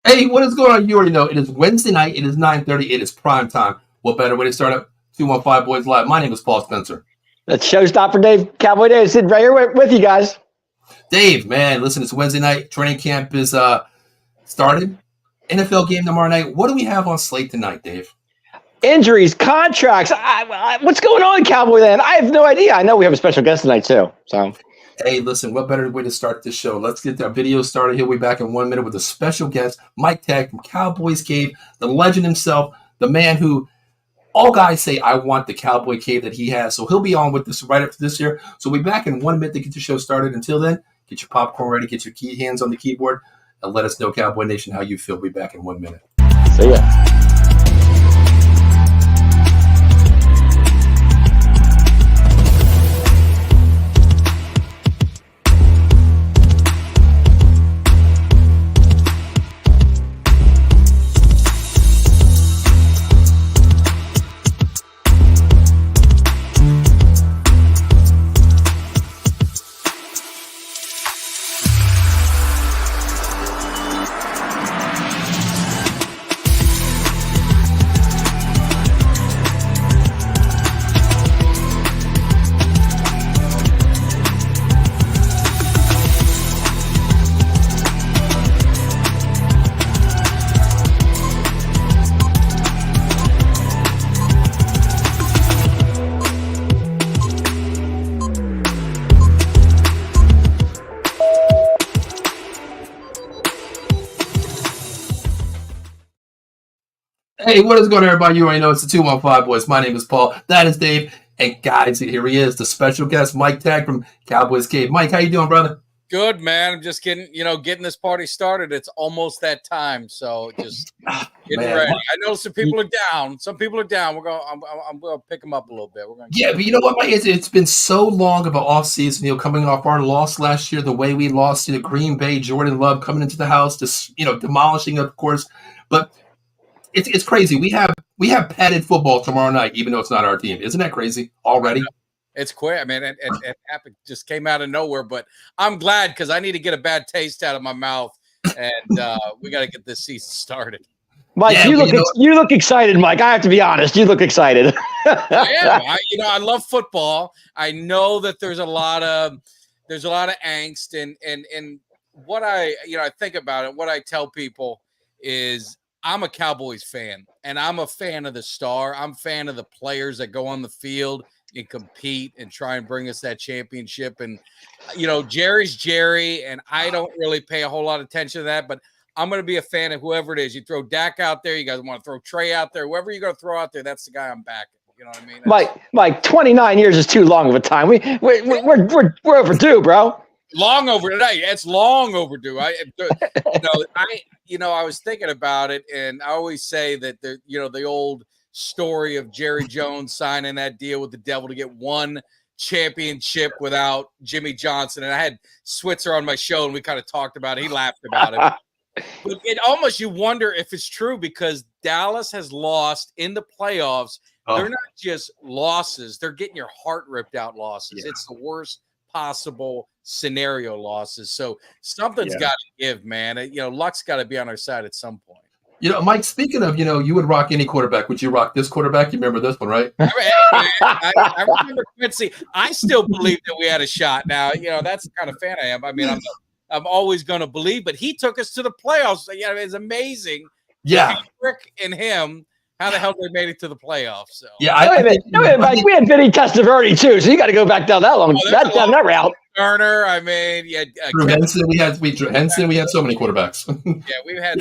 Hey, what is going on? You already know. It is Wednesday night. It is 9:30. It is prime time. What better way to start up 215 Boys Live? My name is Paul Spencer. That's Showstopper Dave, Cowboy Dave, sitting right here with you guys. Dave, man, listen, it's Wednesday night. Training camp is started. NFL game tomorrow night. What do we have on slate tonight, Dave? Injuries, contracts. What's going on in Cowboy Land? I have no idea. I know we have a special guest tonight, too. So, hey, listen, what better way to start this show? Let's get our video started. He'll be back in 1 minute with a special guest, Mike Tag from Cowboys Cave, the legend himself, the man who all guys say, I want the Cowboy Cave that he has. So he'll be on with this right after this year. So we'll be back in 1 minute to get the show started. Until then, get your popcorn ready, get your hands on the keyboard, and let us know, Cowboy Nation, how you feel. We'll be back in 1 minute. See ya. Hey, what is going on, everybody? You already know it's the 215 Boys. My name is Paul. That is Dave. And guys, here he is, the special guest, Mike Tag from Cowboys Cave. Mike, how you doing, brother? Good, man. I'm just getting this party started. It's almost that time, so just getting ready. I know some people are down. Some people are down. I'm gonna pick them up a little bit. Yeah, but you know what, Mike? It's been so long of an off season. Coming off our loss last year, the way we lost to Green Bay, Jordan Love coming into the house, just demolishing, of course, but. It's crazy. We have padded football tomorrow night, even though it's not our team. Isn't that crazy already? It's quick. I mean, it happened, just came out of nowhere. But I'm glad because I need to get a bad taste out of my mouth, and we got to get this season started. Mike, yeah, you look excited, Mike. I have to be honest. You look excited. I am. I love football. I know that there's a lot of angst, and what I think about it. What I tell people is. I'm a Cowboys fan, and I'm a fan of the star. I'm a fan of the players that go on the field and compete and try and bring us that championship. And, Jerry's Jerry, and I don't really pay a whole lot of attention to that, but I'm going to be a fan of whoever it is. You throw Dak out there, you guys want to throw Trey out there, whoever you're going to throw out there, that's the guy I'm backing. You know what I mean? Mike, 29 years is too long of a time. We're overdue, bro. Long overdue. It's long overdue. I was thinking about it, and I always say that the old story of Jerry Jones signing that deal with the devil to get one championship without Jimmy Johnson. And I had Switzer on my show, and we kind of talked about it. He laughed about it. But it almost, you wonder if it's true, because Dallas has lost in the playoffs. Oh. They're not just losses. They're getting your heart ripped out losses. Yeah. It's the worst possible scenario losses. So something's got to give, man. Luck's got to be on our side at some point. Mike, speaking of, you would rock any quarterback. Would you rock this quarterback? You remember this one, right? I remember Quincy. I still believe that we had a shot. Now, that's the kind of fan I am. I mean, I'm always going to believe, but he took us to the playoffs. It's amazing. Yeah. Rick and him, how the hell they made it to the playoffs? So yeah, Mike, we had Vinny Testaverde too, so you got to go back down that long, down that route. Turner, I mean, yeah. Henson, we had so many quarterbacks. Yeah, we've had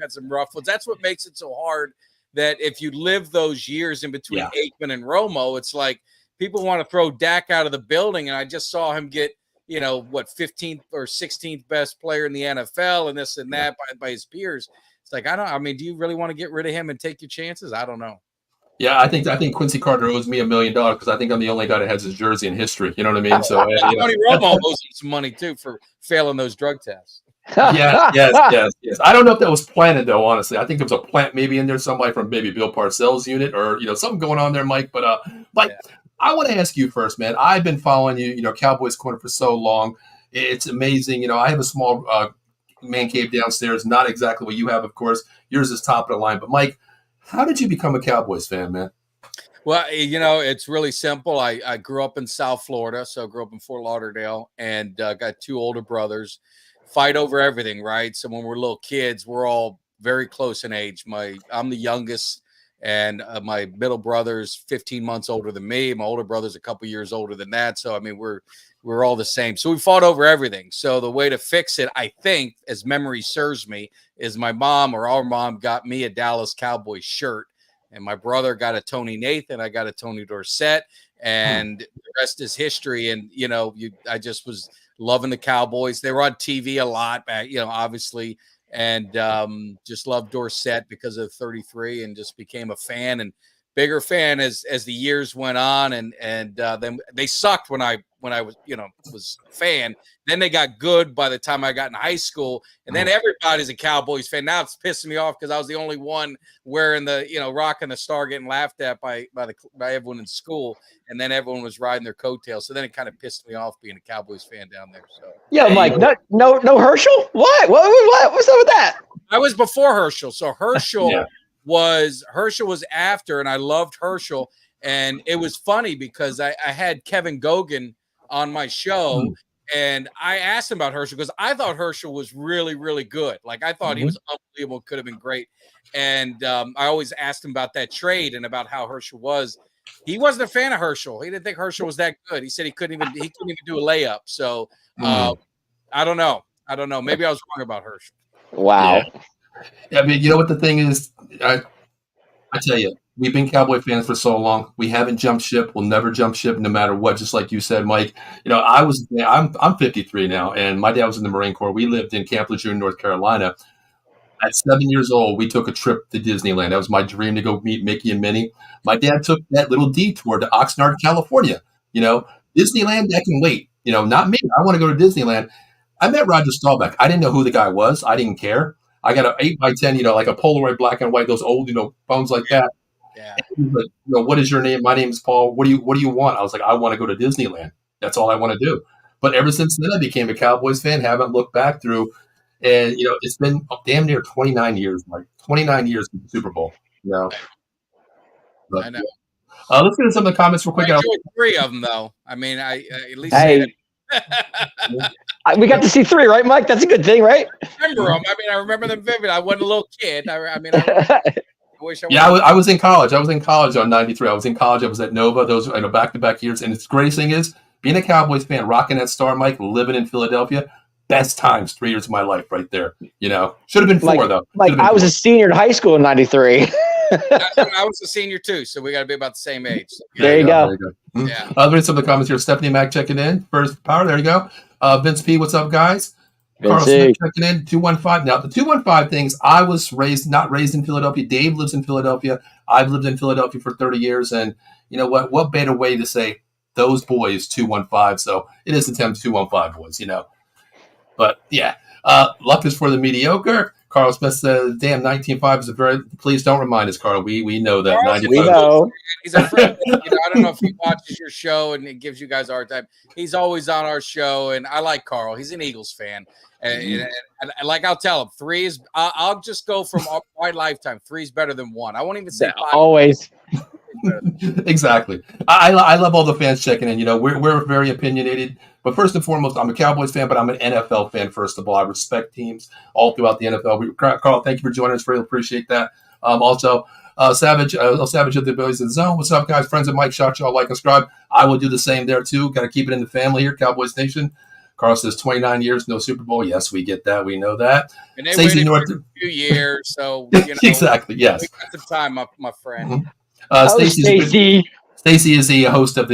some rough ones. That's what makes it so hard. That if you live those years in between Aikman and Romo, it's like people want to throw Dak out of the building, and I just saw him get 15th or 16th best player in the NFL, and this and that by his peers. It's like, do you really want to get rid of him and take your chances? I don't know. Yeah, I think Quincy Carter owes me $1 million because I think I'm the only guy that has his jersey in history. You know what I mean? So Tony Romo owes him some money too for failing those drug tests. Yes. I don't know if that was planted though. Honestly, I think there was a plant maybe in there, somebody from maybe Bill Parcells' unit, or something going on there, Mike. But I want to ask you first, man. I've been following you, Cowboys Corner for so long. It's amazing. I have a small man cave downstairs. Not exactly what you have, of course. Yours is top of the line. But Mike, how did you become a Cowboys fan, man? Well, it's really simple. I grew up in South Florida, so I grew up in Fort Lauderdale, and got two older brothers. Fight over everything, right? So when we're little kids, we're all very close in age. I'm the youngest, and my middle brother's 15 months older than me. My older brother's a couple years older than that. So I mean, we're all the same. So we fought over everything. So the way to fix it, I think, as memory serves me, is my mom or our mom got me a Dallas Cowboys shirt. And my brother got a Tony Nathan. I got a Tony Dorsett. And the rest is history. And, I just was loving the Cowboys. They were on TV a lot back, obviously. And just loved Dorsett because of 33 and just became a fan and bigger fan as the years went on. And then they sucked when I was a fan. Then they got good by the time I got in high school. And then everybody's a Cowboys fan. Now it's pissing me off because I was the only one wearing the, rocking the star, getting laughed at by everyone in school. And then everyone was riding their coattails. So then it kind of pissed me off being a Cowboys fan down there. So yeah, Mike, no Herschel? What? What's up with that? I was before Herschel. So Herschel was after, and I loved Herschel. And it was funny because I had Kevin Gogan on my show, and I asked him about Herschel because I thought Herschel was really, really good. Like, I thought he was unbelievable, could have been great. And I always asked him about that trade and about how Herschel was. He wasn't a fan of Herschel. He didn't think Herschel was that good. He said he couldn't even do a layup. So I don't know. Maybe I was wrong about Herschel. Wow. Yeah, I mean, you know what the thing is? I tell you, we've been Cowboy fans for so long. We haven't jumped ship. We'll never jump ship no matter what, just like you said, Mike. I'm 53 now, and my dad was in the Marine Corps. We lived in Camp Lejeune, North Carolina. At 7 years old, we took a trip to Disneyland. That was my dream, to go meet Mickey and Minnie. My dad took that little detour to Oxnard, California. Disneyland, that can wait. Not me. I want to go to Disneyland. I met Roger Staubach. I didn't know who the guy was. I didn't care. I got an 8x10, like a Polaroid black and white, those old, phones like that. Yeah. And he was like, what is your name? My name is Paul. What do you want? I was like, I want to go to Disneyland. That's all I want to do. But ever since then, I became a Cowboys fan. Haven't looked back through. And, it's been damn near 29 years, Mike. 29 years in the Super Bowl. But, I know. Let's get into some of the comments real quick. I enjoyed 3 of them, though. I mean, I at least we got to see 3, right, Mike? That's a good thing, right? I remember them. I mean, I remember them vivid. I wasn't a little kid. I wish I was. Yeah, I was in college. I was in college on 93. I was in college. I was at Nova. Those back-to-back years. And the greatest thing is, being a Cowboys fan, rocking that star, Mike, living in Philadelphia, best times 3 years of my life right there. Should have been 4, though. Like, I was a senior in high school in 93. I was a senior, too, so we got to be about the same age. So, there you go. Yeah. Read some of the comments here. Stephanie Mack checking in. First power. There you go. Vince P, what's up, guys? Carl Smith checking in. 215. Now, the 215 things, I was not raised in Philadelphia. Dave lives in Philadelphia. I've lived in Philadelphia for 30 years. And you know what? What better way to say those boys 215? So it is the 215 boys, But yeah, luck is for the mediocre. Carl Smith says, damn, 19.5 is a very, please don't remind us, Carl. We know that. 95. We know. He's a friend. I don't know if he watches your show and it gives you guys a hard time. He's always on our show, and I like Carl. He's an Eagles fan. And like I'll tell him, 3 is, I'll just go from my lifetime. 3 is better than 1. I won't even say 5. Always. Exactly. I love all the fans checking in. We're very opinionated. But first and foremost, I'm a Cowboys fan, but I'm an NFL fan, first of all. I respect teams all throughout the NFL. Carl, thank you for joining us. Really appreciate that. Also, Savage of the Abilities in the Zone. What's up, guys? Friends of Mike, shout y'all, like and subscribe. I will do the same there, too. Got to keep it in the family here, Cowboys Nation. Carl says 29 years, no Super Bowl. Yes, we get that. We know that. And they waited for a few years, so exactly. Yes, we got the time, my friend. Stacy is the host of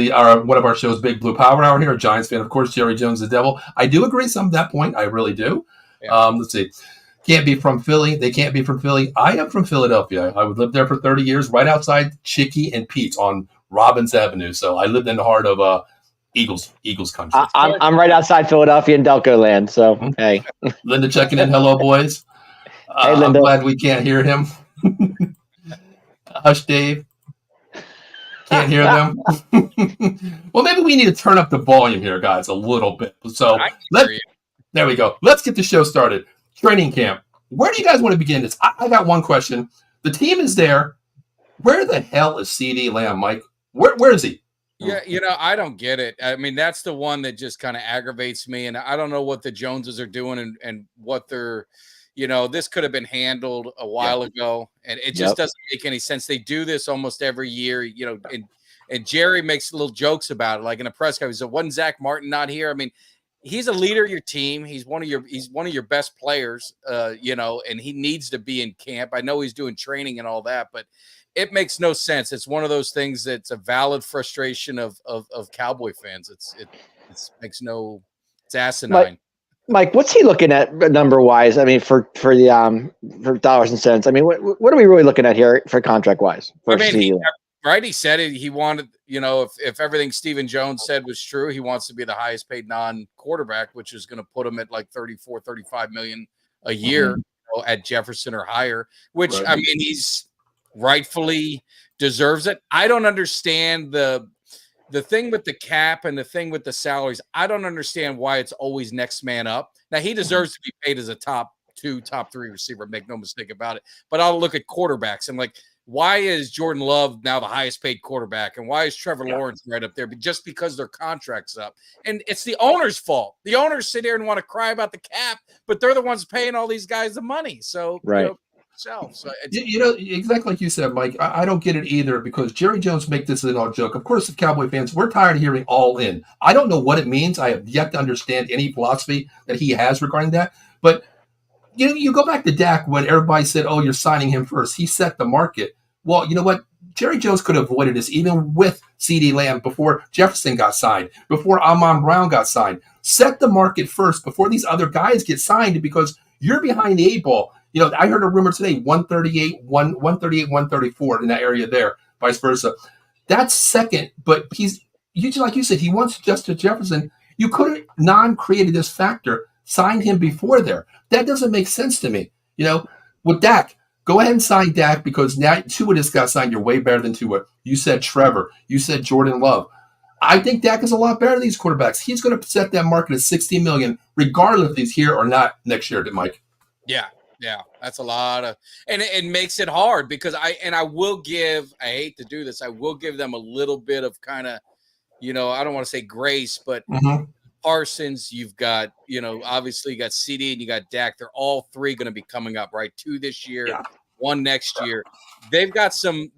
one of our shows, Big Blue Power Hour here. A Giants fan, of course. Jerry Jones, the devil. I do agree some of that point. I really do. Yeah. Let's see. Can't be from Philly. They can't be from Philly. I am from Philadelphia. I would live there for 30 years, right outside Chicky and Pete's on Robbins Avenue. So I lived in the heart of Eagles country. I'm right outside Philadelphia in Delco land. So hey, Linda checking in. Hello, boys. Hey, Linda. I'm glad we can't hear him. Hush, Dave. Can't hear them. Well, maybe we need to turn up the volume here, guys, a little bit. So there we go. Let's get the show started. training camp. Where do you guys want to begin this? I got one question. The team is there. Where the hell is CeeDee Lamb, Mike? Where is he? Yeah, I don't get it. I mean, that's the one that just kind of aggravates me. And I don't know what the Joneses are doing and what they're, this could have been handled a while ago. And it just doesn't make any sense. They do this almost every year, and Jerry makes little jokes about it. Like in a press conference, he said, wasn't Zach Martin not here? I mean, he's a leader of your team. He's one of your best players, and he needs to be in camp. I know he's doing training and all that, but it makes no sense. It's one of those things that's a valid frustration of Cowboy fans. It's asinine. Mike, what's he looking at number wise? I mean, for dollars and cents. I mean, what are we really looking at here for contract wise? He said it. He wanted, if everything Stephen Jones said was true, he wants to be the highest paid non-quarterback, which is going to put him at like 34, 35 million a year at Jefferson or higher, which right. I mean, he's rightfully deserves it. I don't understand the thing with the cap and the thing with the salaries. I don't understand why it's always next man up. Now he deserves to be paid as a top 2, top 3 receiver. Make no mistake about it. But I'll look at quarterbacks and like, why is Jordan Love now the highest paid quarterback? And why is Trevor Lawrence right up there? But just because their contract's up. And it's the owner's fault. The owners sit here and want to cry about the cap, but they're the ones paying all these guys the money. So, right. So exactly like you said, Mike, I don't get it either because Jerry Jones make this an all joke. Of course, the Cowboy fans, we're tired of hearing all in. I don't know what it means. I have yet to understand any philosophy that he has regarding that. But you go back to Dak when everybody said, oh, you're signing him first. He set the market. Well, you know what? Jerry Jones could have avoided this even with CeeDee Lamb before Jefferson got signed, before Amon Brown got signed. Set the market first before these other guys get signed because you're behind the 8 ball. I heard a rumor today, 138, 134 in that area there, vice versa. That's second, but like you said, he wants Justin Jefferson. You could have non-created this factor, signed him before there. That doesn't make sense to me. With Dak, go ahead and sign Dak because now Tua just got signed. You're way better than Tua. You said Trevor. You said Jordan Love. I think Dak is a lot better than these quarterbacks. He's going to set that market at $60 million, regardless if he's here or not next year, Mike. Yeah, that's a lot of, and it makes it hard because I hate to do this. I will give them a little bit of kind of, I don't want to say grace, but Parsons, you've got, obviously you got CeeDee and you got Dak. They're all 3 going to be coming up, right? 2 this year, 1 next year. They've got some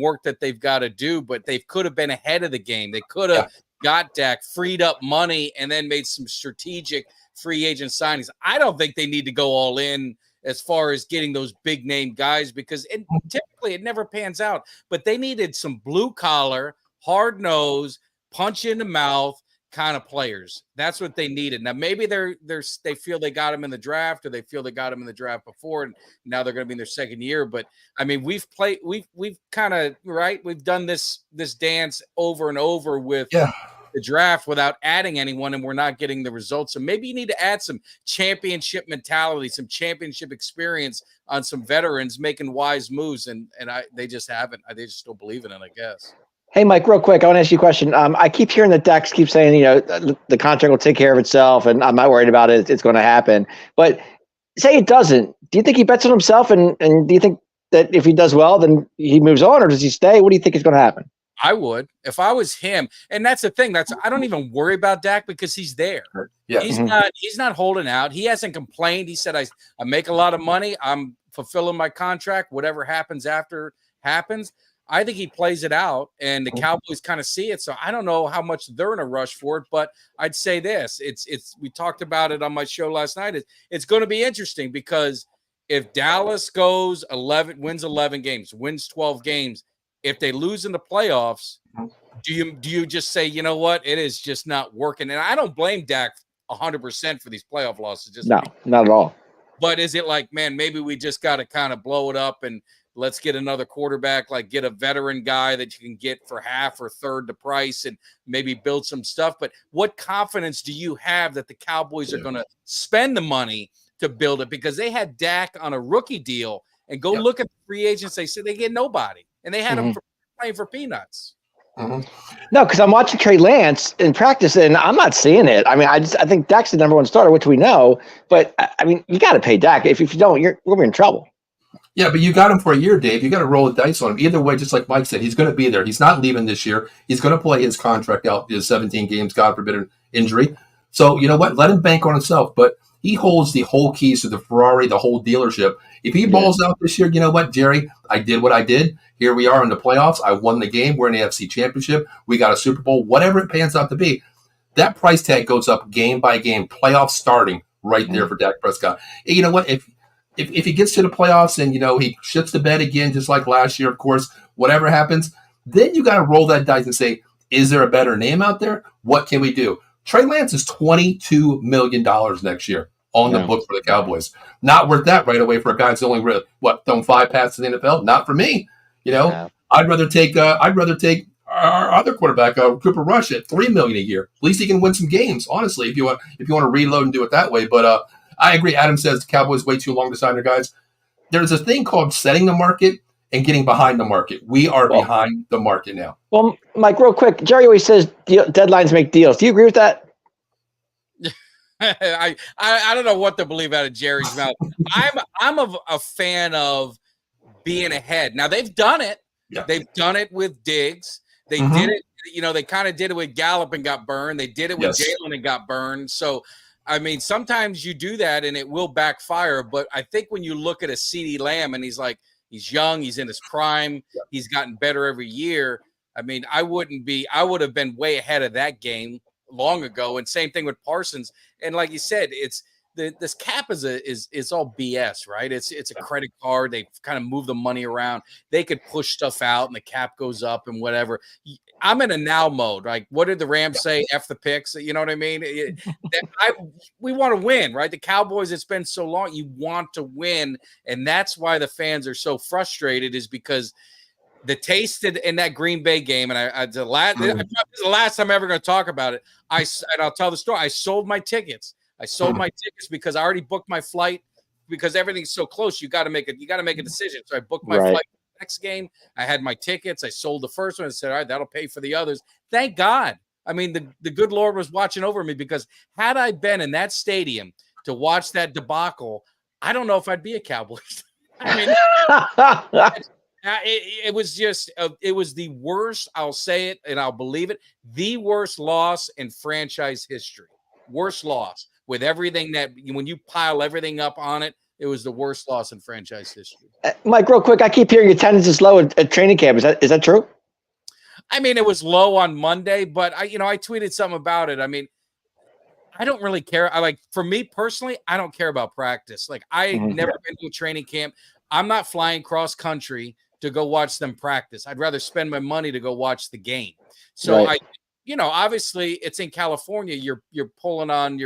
work that they've got to do, but they could have been ahead of the game. They could have got Dak, freed up money, and then made some strategic free agent signings. I don't think they need to go all in as far as getting those big name guys because typically it never pans out. But they needed some blue collar, hard nose, punch in the mouth kind of players. That's what they needed. Now maybe they feel they got him in the draft, or they feel they got him in the draft before, and now they're going to be in their second year. But I mean, we've kind of we've done this dance over and over with the draft without adding anyone, and we're not getting the results. So maybe you need to add some championship mentality, some championship experience on some veterans making wise moves, and they just haven't. They just don't believe in it, I guess. Hey, Mike, real quick, I want to ask you a question. I keep hearing the Dex keep saying, the contract will take care of itself, and I'm not worried about it. It's going to happen. But say it doesn't. Do you think he bets on himself, and do you think that if he does well, then he moves on, or does he stay? What do you think is going to happen? I would if I was him, and that's the thing. I don't even worry about Dak because he's there. Yeah. He's not holding out. He hasn't complained. He said, I make a lot of money. I'm fulfilling my contract. Whatever happens after happens. I think he plays it out, and the Cowboys kind of see it. So I don't know how much they're in a rush for it, but I'd say this: we talked about it on my show last night. It's going to be interesting because if Dallas wins 11 games, wins 12 games. If they lose in the playoffs, do you just say, you know what, it is just not working? And I don't blame Dak 100% for these playoff losses. No, not at all. But is it like, man, maybe we just got to kind of blow it up and let's get another quarterback, like get a veteran guy that you can get for half or third the price and maybe build some stuff. But what confidence do you have that the Cowboys are going to spend the money to build it? Because they had Dak on a rookie deal, and go look at the free agents. They said they get nobody. And they had him playing for peanuts. Mhm. No, because I'm watching Trey Lance in practice, and I'm not seeing it. I mean, I think Dak's the number one starter, which we know. But I mean, you got to pay Dak. If you don't, we're gonna be in trouble. Yeah, but you got him for a year, Dave. You got to roll the dice on him. Either way, just like Mike said, he's going to be there. He's not leaving this year. He's going to play his contract out, his 17 games, God forbid an injury. So, you know what? Let him bank on himself. But he holds the whole keys to the Ferrari, the whole dealership. If he balls out this year, you know what, Jerry? I did what I did. Here we are in the playoffs. I won the game. We're in the AFC Championship. We got a Super Bowl. Whatever it pans out to be, that price tag goes up game by game. Playoffs starting right there for Dak Prescott. And you know what? If he gets to the playoffs and, you know, he shits the bed again, just like last year, of course, whatever happens, then you got to roll that dice and say, is there a better name out there? What can we do? Trey Lance is $22 million next year on the book for the Cowboys. Not worth that right away for a guy that's only, thrown 5 passes in the NFL? Not for me. You know, I'd rather take our other quarterback, Cooper Rush, at $3 million a year. At least he can win some games, honestly, if you want to reload and do it that way. But I agree. Adam says the Cowboys wait too long to sign their guys. There's a thing called setting the market and getting behind the market. We are behind the market now. Well, Mike, real quick, Jerry always says deadlines make deals. Do you agree with that? I don't know what to believe out of Jerry's mouth. I'm a fan of being ahead. Now they've done it. Yeah. They've done it with Diggs. They did it. You know, they kind of did it with Gallup and got burned. They did it with Jalen and got burned. So, I mean, sometimes you do that and it will backfire. But I think when you look at a CeeDee Lamb and he's young, he's in his prime, he's gotten better every year. I mean, I would have been way ahead of that game long ago. And same thing with Parsons. And like you said, this cap is all BS, right? It's a credit card. They kind of move the money around. They could push stuff out and the cap goes up and whatever. I'm in a now mode. Like, what did the Rams say? F the picks. You know what I mean? We want to win, right? The Cowboys, it's been so long. You want to win. And that's why the fans are so frustrated, is because the taste in that Green Bay game, and this is the last time I'm ever going to talk about it. I'll tell the story. I sold my tickets. Because I already booked my flight, because everything's so close. You got to make a decision. So I booked my flight for the next game. I had my tickets. I sold the first one and said, all right, that'll pay for the others. Thank God. I mean, the good Lord was watching over me, because had I been in that stadium to watch that debacle, I don't know if I'd be a Cowboys. I mean, it was just it was the worst. I'll say it and I'll believe it. The worst loss in franchise history. Worst loss. With everything that, when you pile everything up on it, it was the worst loss in franchise history. Mike, real quick, I keep hearing attendance is low at training camp. Is that true? I mean, it was low on Monday, but I tweeted something about it. I mean, I don't really care. For me personally, I don't care about practice. Like, I never been to a training camp. I'm not flying cross country to go watch them practice. I'd rather spend my money to go watch the game. So obviously it's in California. You're pulling on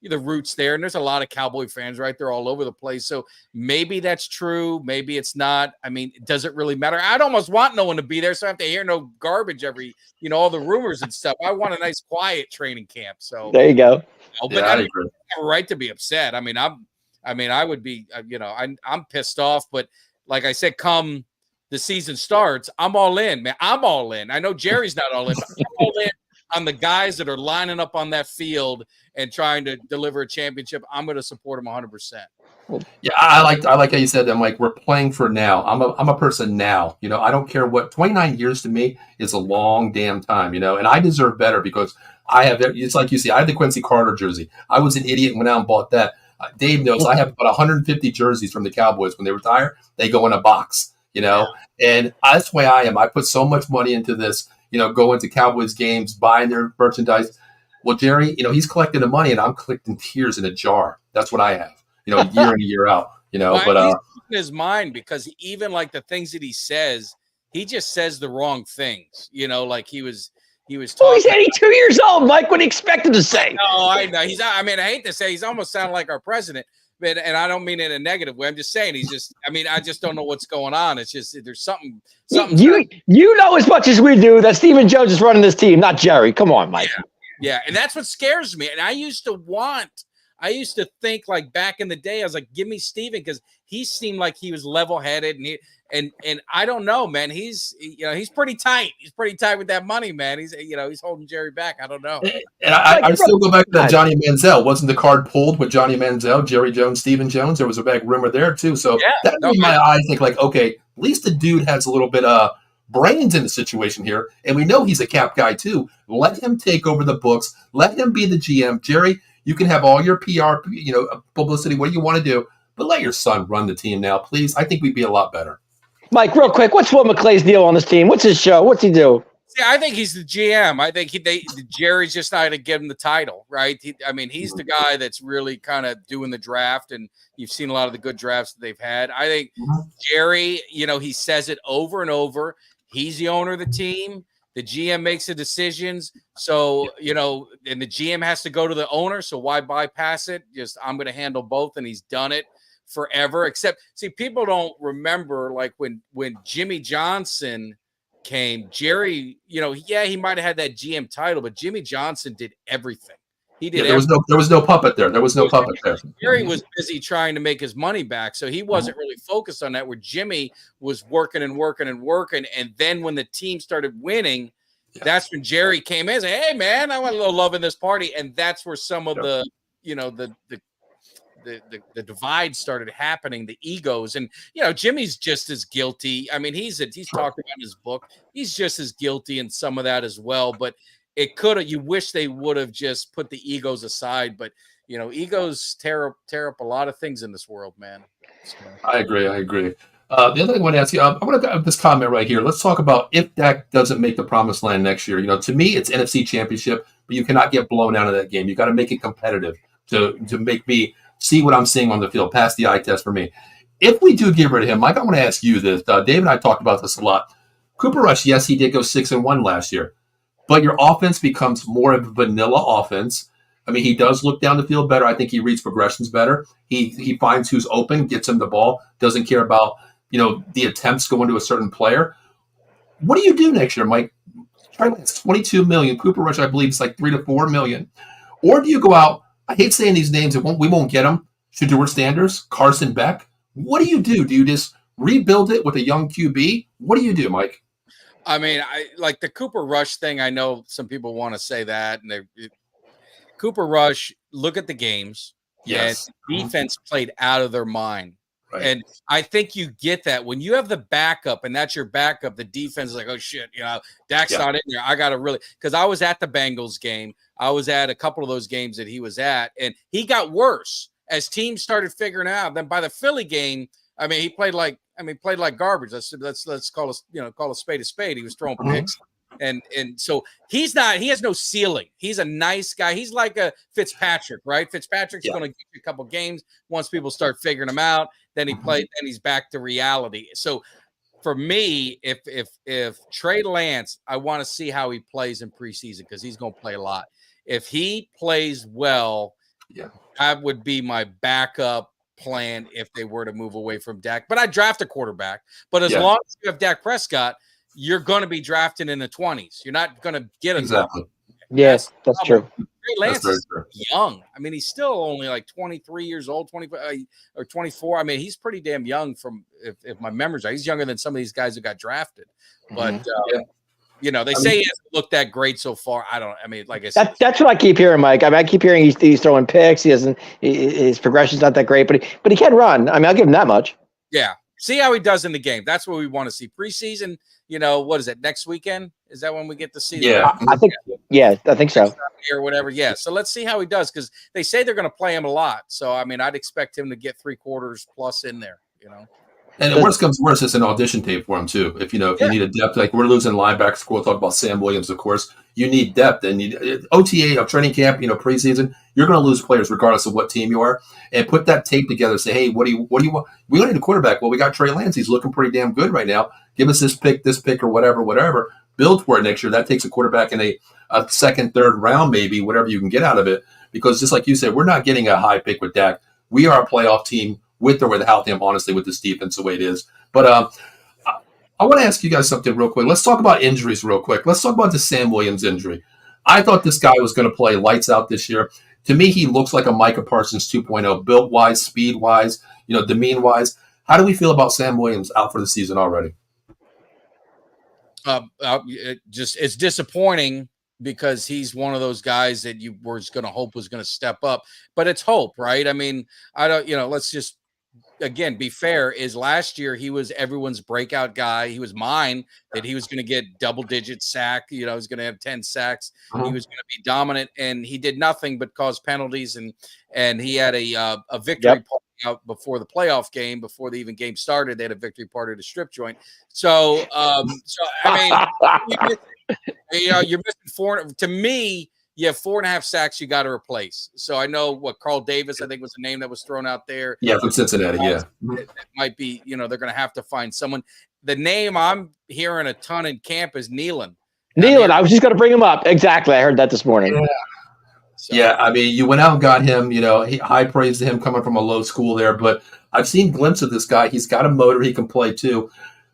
the roots there, and there's a lot of Cowboy fans, right? They're all over the place. So maybe that's true. Maybe it's not. I mean, does it really matter? I'd almost want no one to be there, so I have to hear no garbage all the rumors and stuff. I want a nice, quiet training camp. So there you go. But I agree. I have a right to be upset. I mean, I would be, I'm pissed off. But like I said, come the season starts, I'm all in, man. I'm all in. I know Jerry's not all in, but I'm all in on the guys that are lining up on that field and trying to deliver a championship. I'm going to support them 100%. Yeah, I like how you said that, Mike. We're playing for now. I'm a person now. You know, I don't care what. 29 years to me is a long damn time. You know, and I deserve better, because I have. It's like you see, I have the Quincy Carter jersey. I was an idiot and went out and bought that. Dave knows I have about 150 jerseys from the Cowboys. When they retire, they go in a box. You know, and that's the way I am. I put so much money into this. Going to Cowboys games, buying their merchandise. Well, Jerry, he's collecting the money, and I'm collecting tears in a jar. That's what I have. Year in and year out. But he's in his mind, because even like the things that he says, he just says the wrong things. Like he was talking. He's 82 years old, Mike. What do you expect him to say? No, I know. I hate to say, he's almost sounding like our president. And I don't mean it in a negative way. I'm just saying I just don't know what's going on. It's just there's something. You know as much as we do that Stephen Jones is running this team, not Jerry. Come on, Mike. Yeah, and that's what scares me. And I used to want I used to think like back in the day, I was like, give me Steven, because he seemed like he was level-headed, and I don't know, man. He's pretty tight. He's pretty tight with that money, man. He's holding Jerry back. I don't know. And I still go back to that Johnny Manziel. Wasn't the card pulled with Johnny Manziel, Jerry Jones, Stephen Jones? There was a big rumor there too. So that made my eyes think like, okay, at least the dude has a little bit of brains in the situation here, and we know he's a cap guy too. Let him take over the books. Let him be the GM. Jerry, you can have all your PR, publicity, what you want to do, but let your son run the team now, please. I think we'd be a lot better. Mike, real quick, what's Will McClay's deal on this team? What's his show? What's he do? See, I think he's the GM. I think Jerry's just not going to give him the title, right? He's the guy that's really kind of doing the draft, and you've seen a lot of the good drafts that they've had. I think Jerry, he says it over and over. He's the owner of the team. The GM makes the decisions. So, and the GM has to go to the owner. So why bypass it? I'm going to handle both. And he's done it forever. Except, see, people don't remember, like when Jimmy Johnson came, Jerry, he might have had that GM title, but Jimmy Johnson did everything. He did. There was no puppet there. There was no puppet there. Jerry was busy trying to make his money back, so he wasn't really focused on that. Where Jimmy was working and working and working, and then when the team started winning, that's when Jerry came in and said, "Hey, man, I want a little love in this party," and that's where some of the divide started happening, the egos, and Jimmy's just as guilty. I mean, he's talking about in his book. He's just as guilty in some of that as well, but. You wish they would have just put the egos aside, but egos tear up a lot of things in this world, man. So. I agree. The other thing I want to ask you, I want to have this comment right here. Let's talk about if Dak doesn't make the promised land next year. To me, it's NFC Championship, but you cannot get blown out of that game. You got to make it competitive to make me see what I'm seeing on the field, pass the eye test for me. If we do get rid of him, Mike, I want to ask you this. Dave and I talked about this a lot. Cooper Rush, yes, he did go 6-1 last year. But your offense becomes more of a vanilla offense. I mean, he does look down the field better. I think he reads progressions better. He finds who's open, gets him the ball, doesn't care about, the attempts going to a certain player. What do you do next year, Mike? It's $22 million. Cooper Rush, I believe, is like $3 to $4 million. Or do you go out? I hate saying these names. We won't get them. Shedeur Sanders, Carson Beck. What do you do? Do you just rebuild it with a young QB? What do you do, Mike? I mean, I like the Cooper Rush thing. I know some people want to say that, and Cooper Rush. Look at the games. Yes, and defense played out of their mind, right. And I think you get that when you have the backup, and that's your backup. The defense is like, oh shit, Dak's not in there. I got to really, because I was at the Bengals game. I was at a couple of those games that he was at, and he got worse as teams started figuring it out. Then by the Philly game, I mean, he played like garbage. Let's call a spade a spade. He was throwing picks. And so he has no ceiling. He's a nice guy. He's like a Fitzpatrick, right? Fitzpatrick's going to give you a couple games. Once people start figuring him out, then then he's back to reality. So for me, if Trey Lance, I want to see how he plays in preseason, because he's going to play a lot. If he plays well, that would be my backup plan if they were to move away from Dak. But I draft a quarterback. But as long as you have Dak Prescott, you're going to be drafting in the 20s. You're not going to get him. Exactly. Yes, that's true. Trey Lance is young. I mean, he's still only like 23 years old, 25 or 24. I mean, he's pretty damn young from, if my memory's right. He's younger than some of these guys who got drafted. But, they say he hasn't looked that great so far. Like I said. That's what I keep hearing, Mike. I keep hearing he's throwing picks. His progression's not that great, but he can run. I mean, I'll give him that much. Yeah. See how he does in the game. That's what we want to see. Preseason, what is it, next weekend? Is that when we get to see? Yeah, I think so. Or whatever. Yeah. So let's see how he does, because they say they're going to play him a lot. So, I mean, I'd expect him to get 3/4 plus in there, And the worst comes worse, it's an audition tape for him too. If you need a depth, like we're losing linebackers, we'll talk about Sam Williams, of course. You need depth, and OTA, training camp, preseason. You're going to lose players regardless of what team you are. And put that tape together. Say, hey, what do you want? We don't need a quarterback. Well, we got Trey Lance. He's looking pretty damn good right now. Give us this pick, or whatever. Build for it next year. That takes a quarterback in a second, third round, maybe whatever you can get out of it. Because just like you said, we're not getting a high pick with Dak. We are a playoff team. With or without him, honestly, with this defense the way it is. But I want to ask you guys something real quick. Let's talk about injuries real quick. Let's talk about the Sam Williams injury. I thought this guy was going to play lights out this year. To me, he looks like a Micah Parsons 2.0, built wise, speed wise, demean wise. How do we feel about Sam Williams out for the season already? It's disappointing because he's one of those guys that you were going to hope was going to step up, but it's hope, right? I mean, I don't, let's just, again, be fair, is last year he was everyone's breakout guy. He was mine that he was going to get double-digit sack. He was going to have 10 sacks. He was going to be dominant, and he did nothing but cause penalties. And he had a victory party out before the playoff game, before the even game started. They had a victory party at a strip joint. So I mean, you're missing four. To me, you have 4.5 sacks you got to replace. So I know what Carl Davis, I think, was the name that was thrown out there. Yeah, from Cincinnati. Yeah, it might be. They're going to have to find someone. The name I'm hearing a ton in camp is Nealon. I was just going to bring him up. Exactly, I heard that this morning. Yeah. So. Yeah, I mean, you went out and got him. High praise to him coming from a low school there. But I've seen glimpses of this guy. He's got a motor. He can play too.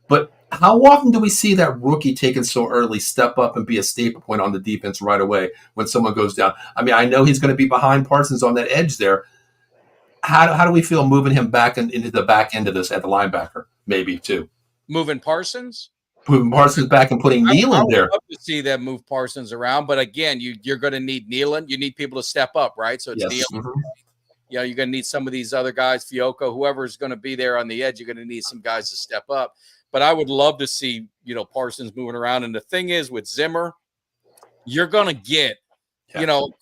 But how often do we see that rookie taken so early step up and be a staple point on the defense right away when someone goes down? I mean, I know he's going to be behind Parsons on that edge there. How do we feel moving him back into the back end of this at the linebacker, maybe too? Moving Parsons? Moving Parsons back and putting Nealon there. I would love to see them move Parsons around, but again, you're going to need Nealon. You need people to step up, right? So it's Nealon. Mm-hmm. You're going to need some of these other guys, Fiocco, whoever's going to be there on the edge. You're going to need some guys to step up. But I would love to see, Parsons moving around. And the thing is, with Zimmer, you're going to get,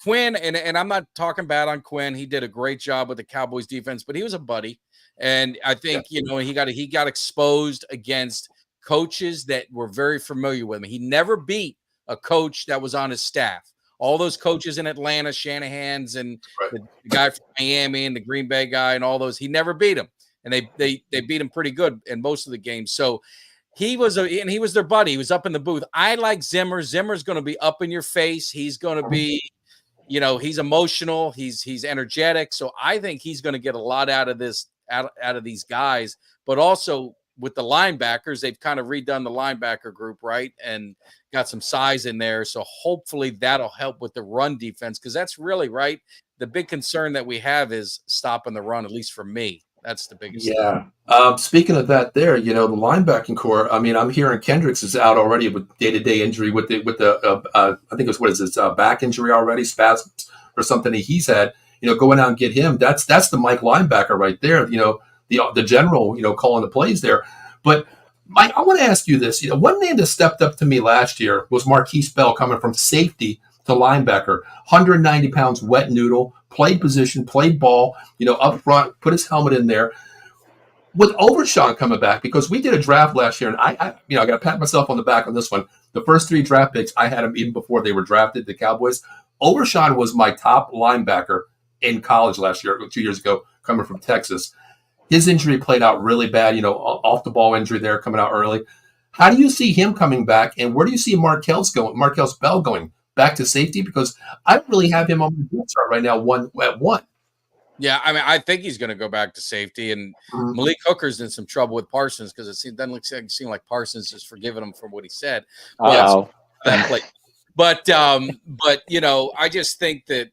Quinn, and I'm not talking bad on Quinn. He did a great job with the Cowboys defense, but he was a buddy. And I think, he got exposed against coaches that were very familiar with him. He never beat a coach that was on his staff. All those coaches in Atlanta, Shanahan's and the guy from Miami and the Green Bay guy and all those, he never beat them. And they beat him pretty good in most of the games. So he was their buddy. He was up in the booth. I like Zimmer. Zimmer's going to be up in your face. He's going to be, he's emotional. He's energetic. So I think he's going to get a lot out of this, out of these guys. But also with the linebackers, they've kind of redone the linebacker group, right? And got some size in there. So hopefully that'll help with the run defense, because that's really, right, the big concern that we have is stopping the run, at least for me. That's the biggest thing. Speaking of that there, the linebacking core, I mean, I'm hearing Kendricks is out already with day-to-day injury with the I think it's back injury already, spasms or something he's had, going out and get him. That's the Mike linebacker right there, the general, calling the plays there. But Mike, I want to ask you this. One name that stepped up to me last year was Marquise Bell, coming from safety to linebacker, 190 pounds, wet noodle, played position, played ball, up front, put his helmet in there. With Overshawn coming back, because we did a draft last year, and I got to pat myself on the back on this one. The first 3 draft picks, I had them even before they were drafted, the Cowboys. Overshawn was my top linebacker in college last year, 2 years ago, coming from Texas. His injury played out really bad, off the ball injury there coming out early. How do you see him coming back, and where do you see Marquise Bell going? Back to safety, because I don't really have him on my depth chart right now, 1-1. Yeah, I mean, I think he's going to go back to safety, and Malik Hooker's in some trouble with Parsons because it doesn't seem like Parsons has forgiven him for what he said. But I just think that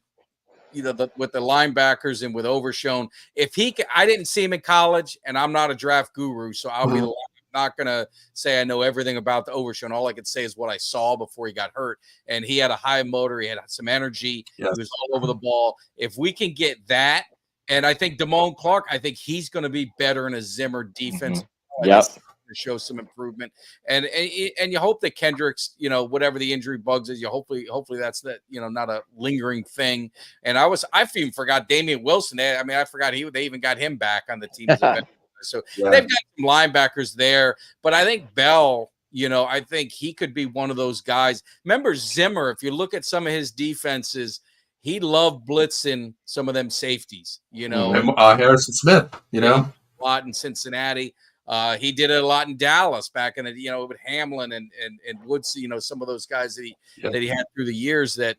with the linebackers and with Overshown, I didn't see him in college, and I'm not a draft guru, so I'll be not going to say I know everything about the Overshown. All I could say is what I saw before he got hurt. And he had a high motor. He had some energy. Yes. He was all over the ball. If we can get that, and I think Damone Clark, I think he's going to be better in a Zimmer defense. Yep. To show some improvement. And you hope that Kendricks, whatever the injury bugs is, hopefully that's that, not a lingering thing. And I even forgot Damian Wilson. I forgot they even got him back on the team. So they've got some linebackers there, but I think Bell, I think he could be one of those guys. Remember Zimmer, if you look at some of his defenses, he loved blitzing some of them safeties, Harrison Smith, a lot in Cincinnati. He did it a lot in Dallas back in the, with Hamlin and Woods, some of those guys that he had through the years that,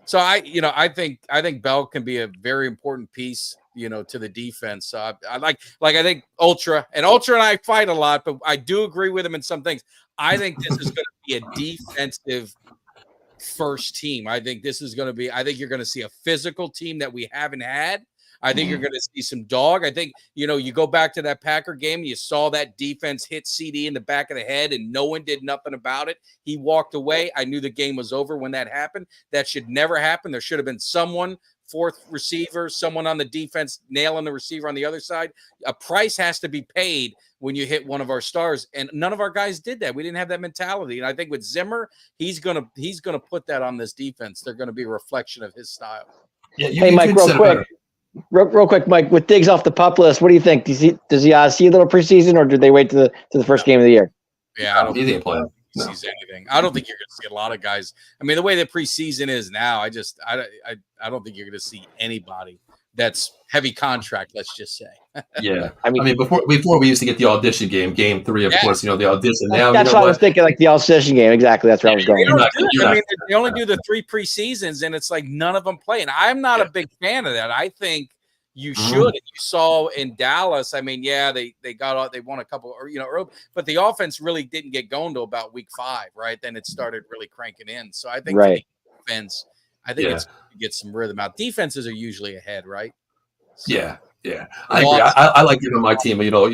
so I think Bell can be a very important piece, to the defense. So I think Ultra and I fight a lot, but I do agree with him in some things. I think this is going to be a defensive first team. I think this is going to be, I think you're going to see a physical team that we haven't had. I think you're going to see some dog. I think, you go back to that Packer game, you saw that defense hit CD in the back of the head and no one did nothing about it. He walked away. I knew the game was over when that happened. That should never happen. There should have been someone, fourth receiver, someone on the defense nailing the receiver on the other side. A price has to be paid when you hit one of our stars, and none of our guys did that. We didn't have that mentality. And I think with Zimmer, he's gonna put that on this defense. They're going to be a reflection of his style. Yeah, hey, Mike, real quick, Mike, with Diggs off the PUP list, what do you think? Does he see a little preseason, or did they wait to the first game of the year? Yeah, I don't think he sees anything. I don't think you're going to see a lot of guys. I mean, the way the preseason is now, I don't think you're going to see anybody that's heavy contract. Let's just say. Yeah, I mean, before we used to get the audition game 3, of course, the audition. Now that's what I was thinking, like the audition game. Exactly, that's where I was going. They only do the 3 preseasons, and it's like none of them play. And I'm not a big fan of that. I think you should. And you saw in Dallas. I mean, they won a couple, but the offense really didn't get going till about week 5, right? Then it started really cranking in. So I think the offense, it's going to get some rhythm out. Defenses are usually ahead, right? So, yeah. I agree. I like giving my team, little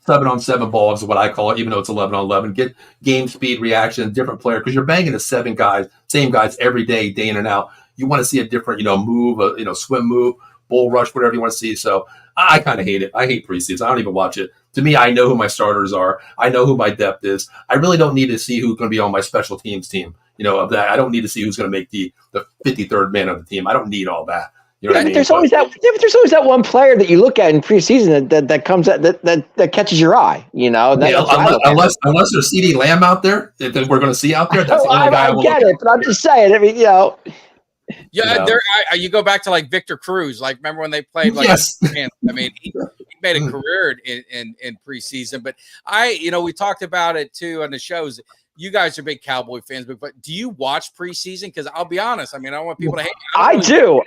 7-on-7 ball is what I call it, even though it's 11-on-11. Get game speed, reaction, different player, because you're banging the 7 guys, same guys every day, day in and out. You want to see a different, move, swim move, bull rush, whatever you want to see. So I kind of hate it. I hate preseason. I don't even watch it. To me, I know who my starters are. I know who my depth is. I really don't need to see who's going to be on my special teams team. Of that, I don't need to see who's going to make the 53rd man of the team. I don't need all that. You know what I mean? There's always that one player that you look at in preseason that comes that catches your eye. Unless there's CD Lamb out there that we're going to see out there. That's the only guy I get it, but I'm just saying. I mean, Yeah, you go back to like Victor Cruz. Like, remember when they played? Like, I mean, he made a career in preseason. But we talked about it too on the shows. You guys are big Cowboy fans, but do you watch preseason? Because I'll be honest. I mean, I don't want people to hate me. I do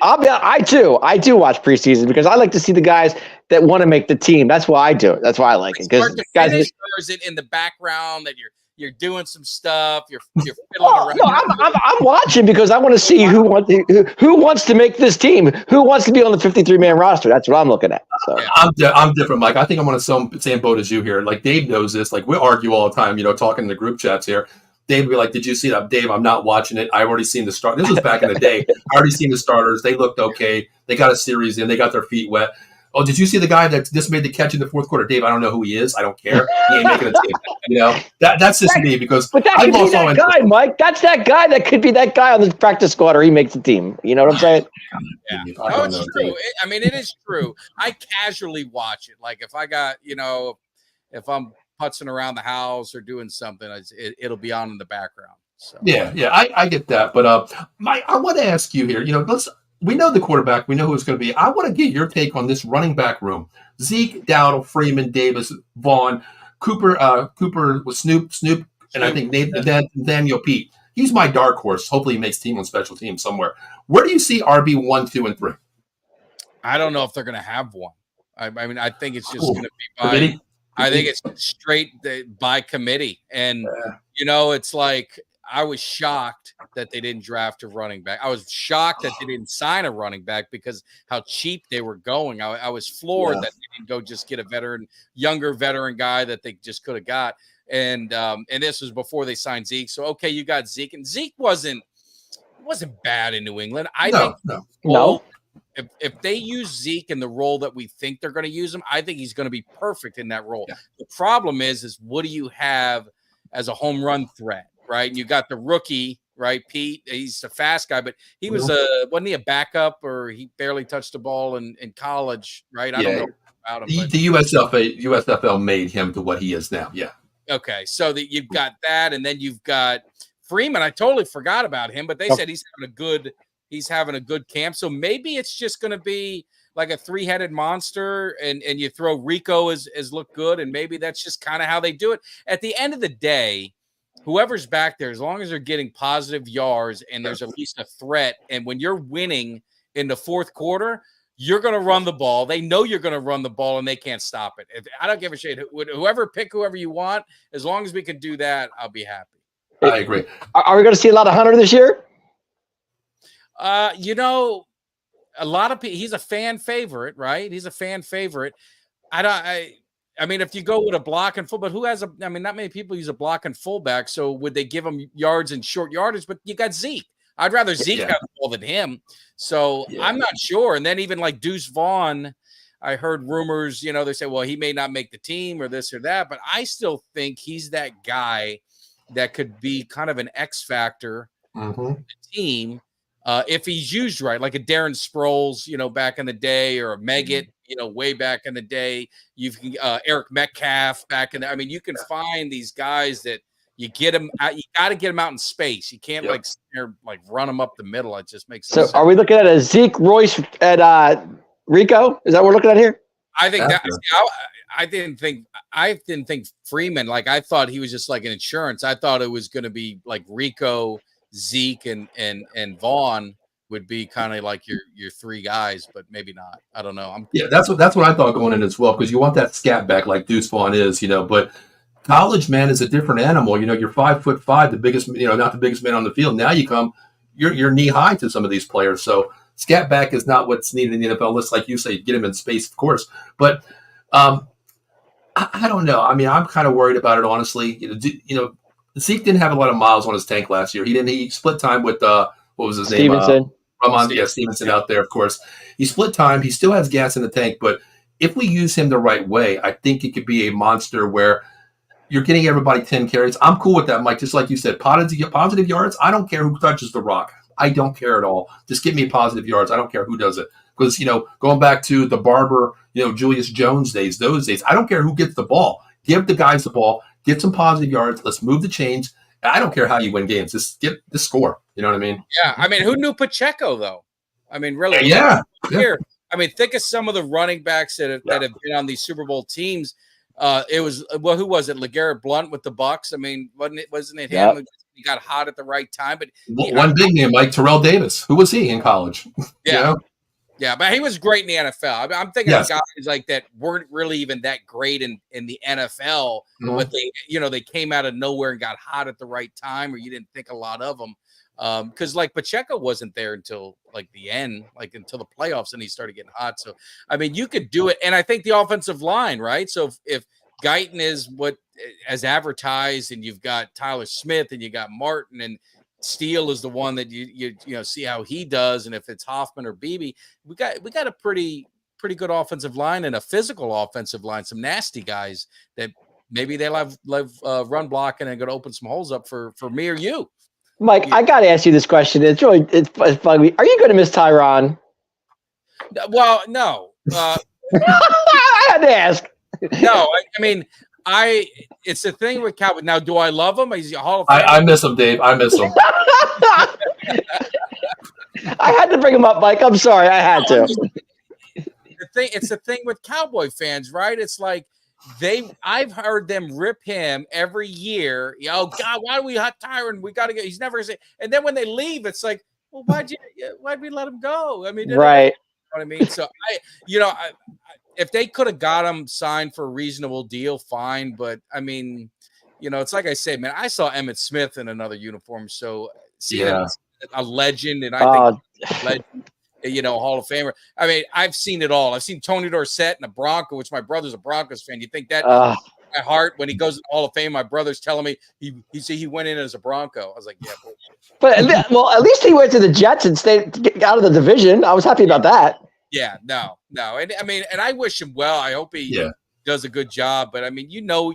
watch preseason because I like to see the guys that want to make the team. That's why I do it. That's why I like it. Because guys, or is it in the background that you're doing some stuff? You're fiddling around. No, I'm watching because I want to see who wants to make this team, who wants to be on the 53-man roster. That's what I'm looking at. So I'm different, Mike. I think I'm on the same boat as you here. Like Dave knows this. Like we argue all the time, talking in the group chats here. Dave would be like, "Did you see that, Dave? I'm not watching it. I've already seen the start. This was back in the day. I already seen the starters. They looked okay. They got a series in. They got their feet wet. Oh, did you see the guy that just made the catch in the fourth quarter? Dave, I don't know who he is. I don't care. He ain't making a team. That's just me because but that could be that guy, Mike. That's that guy that could be that guy on the practice squad or he makes the team. You know what I'm saying? Yeah. No, it's true. I mean, it is true. I casually watch it. Like if I got, if I'm putzing around the house or doing something, it'll be on in the background. So. Yeah, I get that. But Mike, I want to ask you here, we know the quarterback. We know who it's going to be. I want to get your take on this running back room. Zeke, Dowdle, Freeman, Davis, Vaughn, Cooper with Snoop, and I think Nathaniel Pete. He's my dark horse. Hopefully he makes team on special teams somewhere. Where do you see RB 1, 2, and 3? I don't know if they're going to have one. I mean, I think it's just going to be by – I think it's straight by committee. And, it's like – I was shocked that they didn't draft a running back. I was shocked that they didn't sign a running back because how cheap they were going. I was floored that they didn't go just get a younger veteran guy that they just could have got. And this was before they signed Zeke. So, okay, you got Zeke. And Zeke wasn't bad in New England. I think if they use Zeke in the role that we think they're going to use him, I think he's going to be perfect in that role. Yeah. The problem is what do you have as a home run threat? Right, and you got the rookie, right? Pete, he's a fast guy, but he was wasn't he a backup or he barely touched the ball in college, right? I don't know about him. The USFL made him to what he is now. Yeah. Okay, so you've got that, and then you've got Freeman. I totally forgot about him, but they said he's having a good camp. So maybe it's just going to be like a 3-headed monster, and you throw Rico as look good, and maybe that's just kind of how they do it. At the end of the day, whoever's back there, as long as they're getting positive yards and there's at least a threat, and when you're winning in the fourth quarter, you're going to run the ball. They know you're going to run the ball, and they can't stop it. I don't give a shit. Whoever you want, as long as we can do that, I'll be happy. I agree. Are we going to see a lot of Hunter this year? You know, a lot of people. He's a fan favorite, right? He's a fan favorite. I mean, if you go with a block and full, but who has I mean, not many people use a block and fullback. So would they give him yards and short yardage? But you got Zeke. I'd rather Zeke have the ball than him. So I'm not sure. And then even like Deuce Vaughn, I heard rumors, you know, they say, well, he may not make the team or this or that, but I still think he's that guy that could be kind of an X factor for the team if he's used right, like a Darren Sproles, you know, back in the day, or a Meggett, you know, way back in the day. You've Eric Metcalf back in the, I mean, you can find these guys that you get them out, you got to get them out in space. You can't like run them up the middle. It just makes sense. So are we looking at a Zeke, Royce, and Rico? Is that what we're looking at here? I think I didn't think Freeman, like I thought he was just like an insurance. I thought it was going to be like Rico, Zeke, and Vaughn would be kind of like your three guys, but maybe not. I don't know. That's what I thought going in as well, because you want that scat back like Deuce Vaughn is, you know, but college, man, is a different animal. You know, you're 5'5", the biggest, you know, not the biggest man on the field. Now you're knee high to some of these players. So scat back is not what's needed in the NFL. Let's, like you say, get him in space, of course. But I don't know. I mean, I'm kind of worried about it, honestly. You know, Zeke didn't have a lot of miles on his tank last year. He split time with what was his name? Stevenson out there, of course. He split time. He still has gas in the tank, but if we use him the right way, I think it could be a monster where you're getting everybody 10 carries. I'm cool with that, Mike. Just like you said, positive yards. I don't care who touches the rock. I don't care at all. Just give me positive yards. I don't care who does it. Because, you know, going back to the Barber, you know, Julius Jones days, those days, I don't care who gets the ball. Give the guys the ball. Get some positive yards. Let's move the chains. I don't care how you win games. Just get the score. You know what I mean? Yeah. I mean, who knew Pacheco, though? I mean, really? Yeah. Here. I mean, think of some of the running backs that have been on these Super Bowl teams. It was, well, who was it? LeGarrette Blount with the Bucks. I mean, wasn't it him? Yep. He got hot at the right time. But one big name, like Terrell Davis. Who was he in college? Yeah. You know? Yeah, but he was great in the NFL. I'm thinking of guys like that weren't really even that great in the NFL, but they came out of nowhere and got hot at the right time, or you didn't think a lot of them. Because like Pacheco wasn't there until like the end, like until the playoffs, and he started getting hot. So I mean, you could do it, and I think the offensive line, right? So if Guyton is what as advertised, and you've got Tyler Smith, and you got Martin, and Steele is the one that you see how he does, and if it's Hoffman or Beebe, we got a pretty good offensive line and a physical offensive line. Some nasty guys that maybe they'll have run blocking and going to open some holes up for me or you. Mike, I got to ask you this question. It's funny. Are you going to miss Tyron? Well, no. I had to ask. No, I mean. It's the thing with Cowboys. Now, do I love him? He's a Hall of Fame. I miss him, Dave. I miss him. I had to bring him up, Mike. I'm sorry. I had to. It's the thing with Cowboy fans, right? It's like I've heard them rip him every year. Oh God, why do we hot Tyron? We got to get. He's never going to say. And then when they leave, it's like, well, why'd we let him go? I mean, right. You know what I mean? So if they could have got him signed for a reasonable deal, fine. But I mean, it's like I say, man, I saw Emmitt Smith in another uniform. So seeing him a legend, and I think legend, Hall of Famer. I mean, I've seen it all. I've seen Tony Dorsett in a Bronco, which my brother's a Broncos fan. You think that my heart when he goes to the Hall of Fame, my brother's telling me he went in as a Bronco. I was like, yeah, but at least he went to the Jets and stayed out of the division. I was happy about that. Yeah, no. And I mean, and I wish him well. I hope he does a good job. But I mean, you know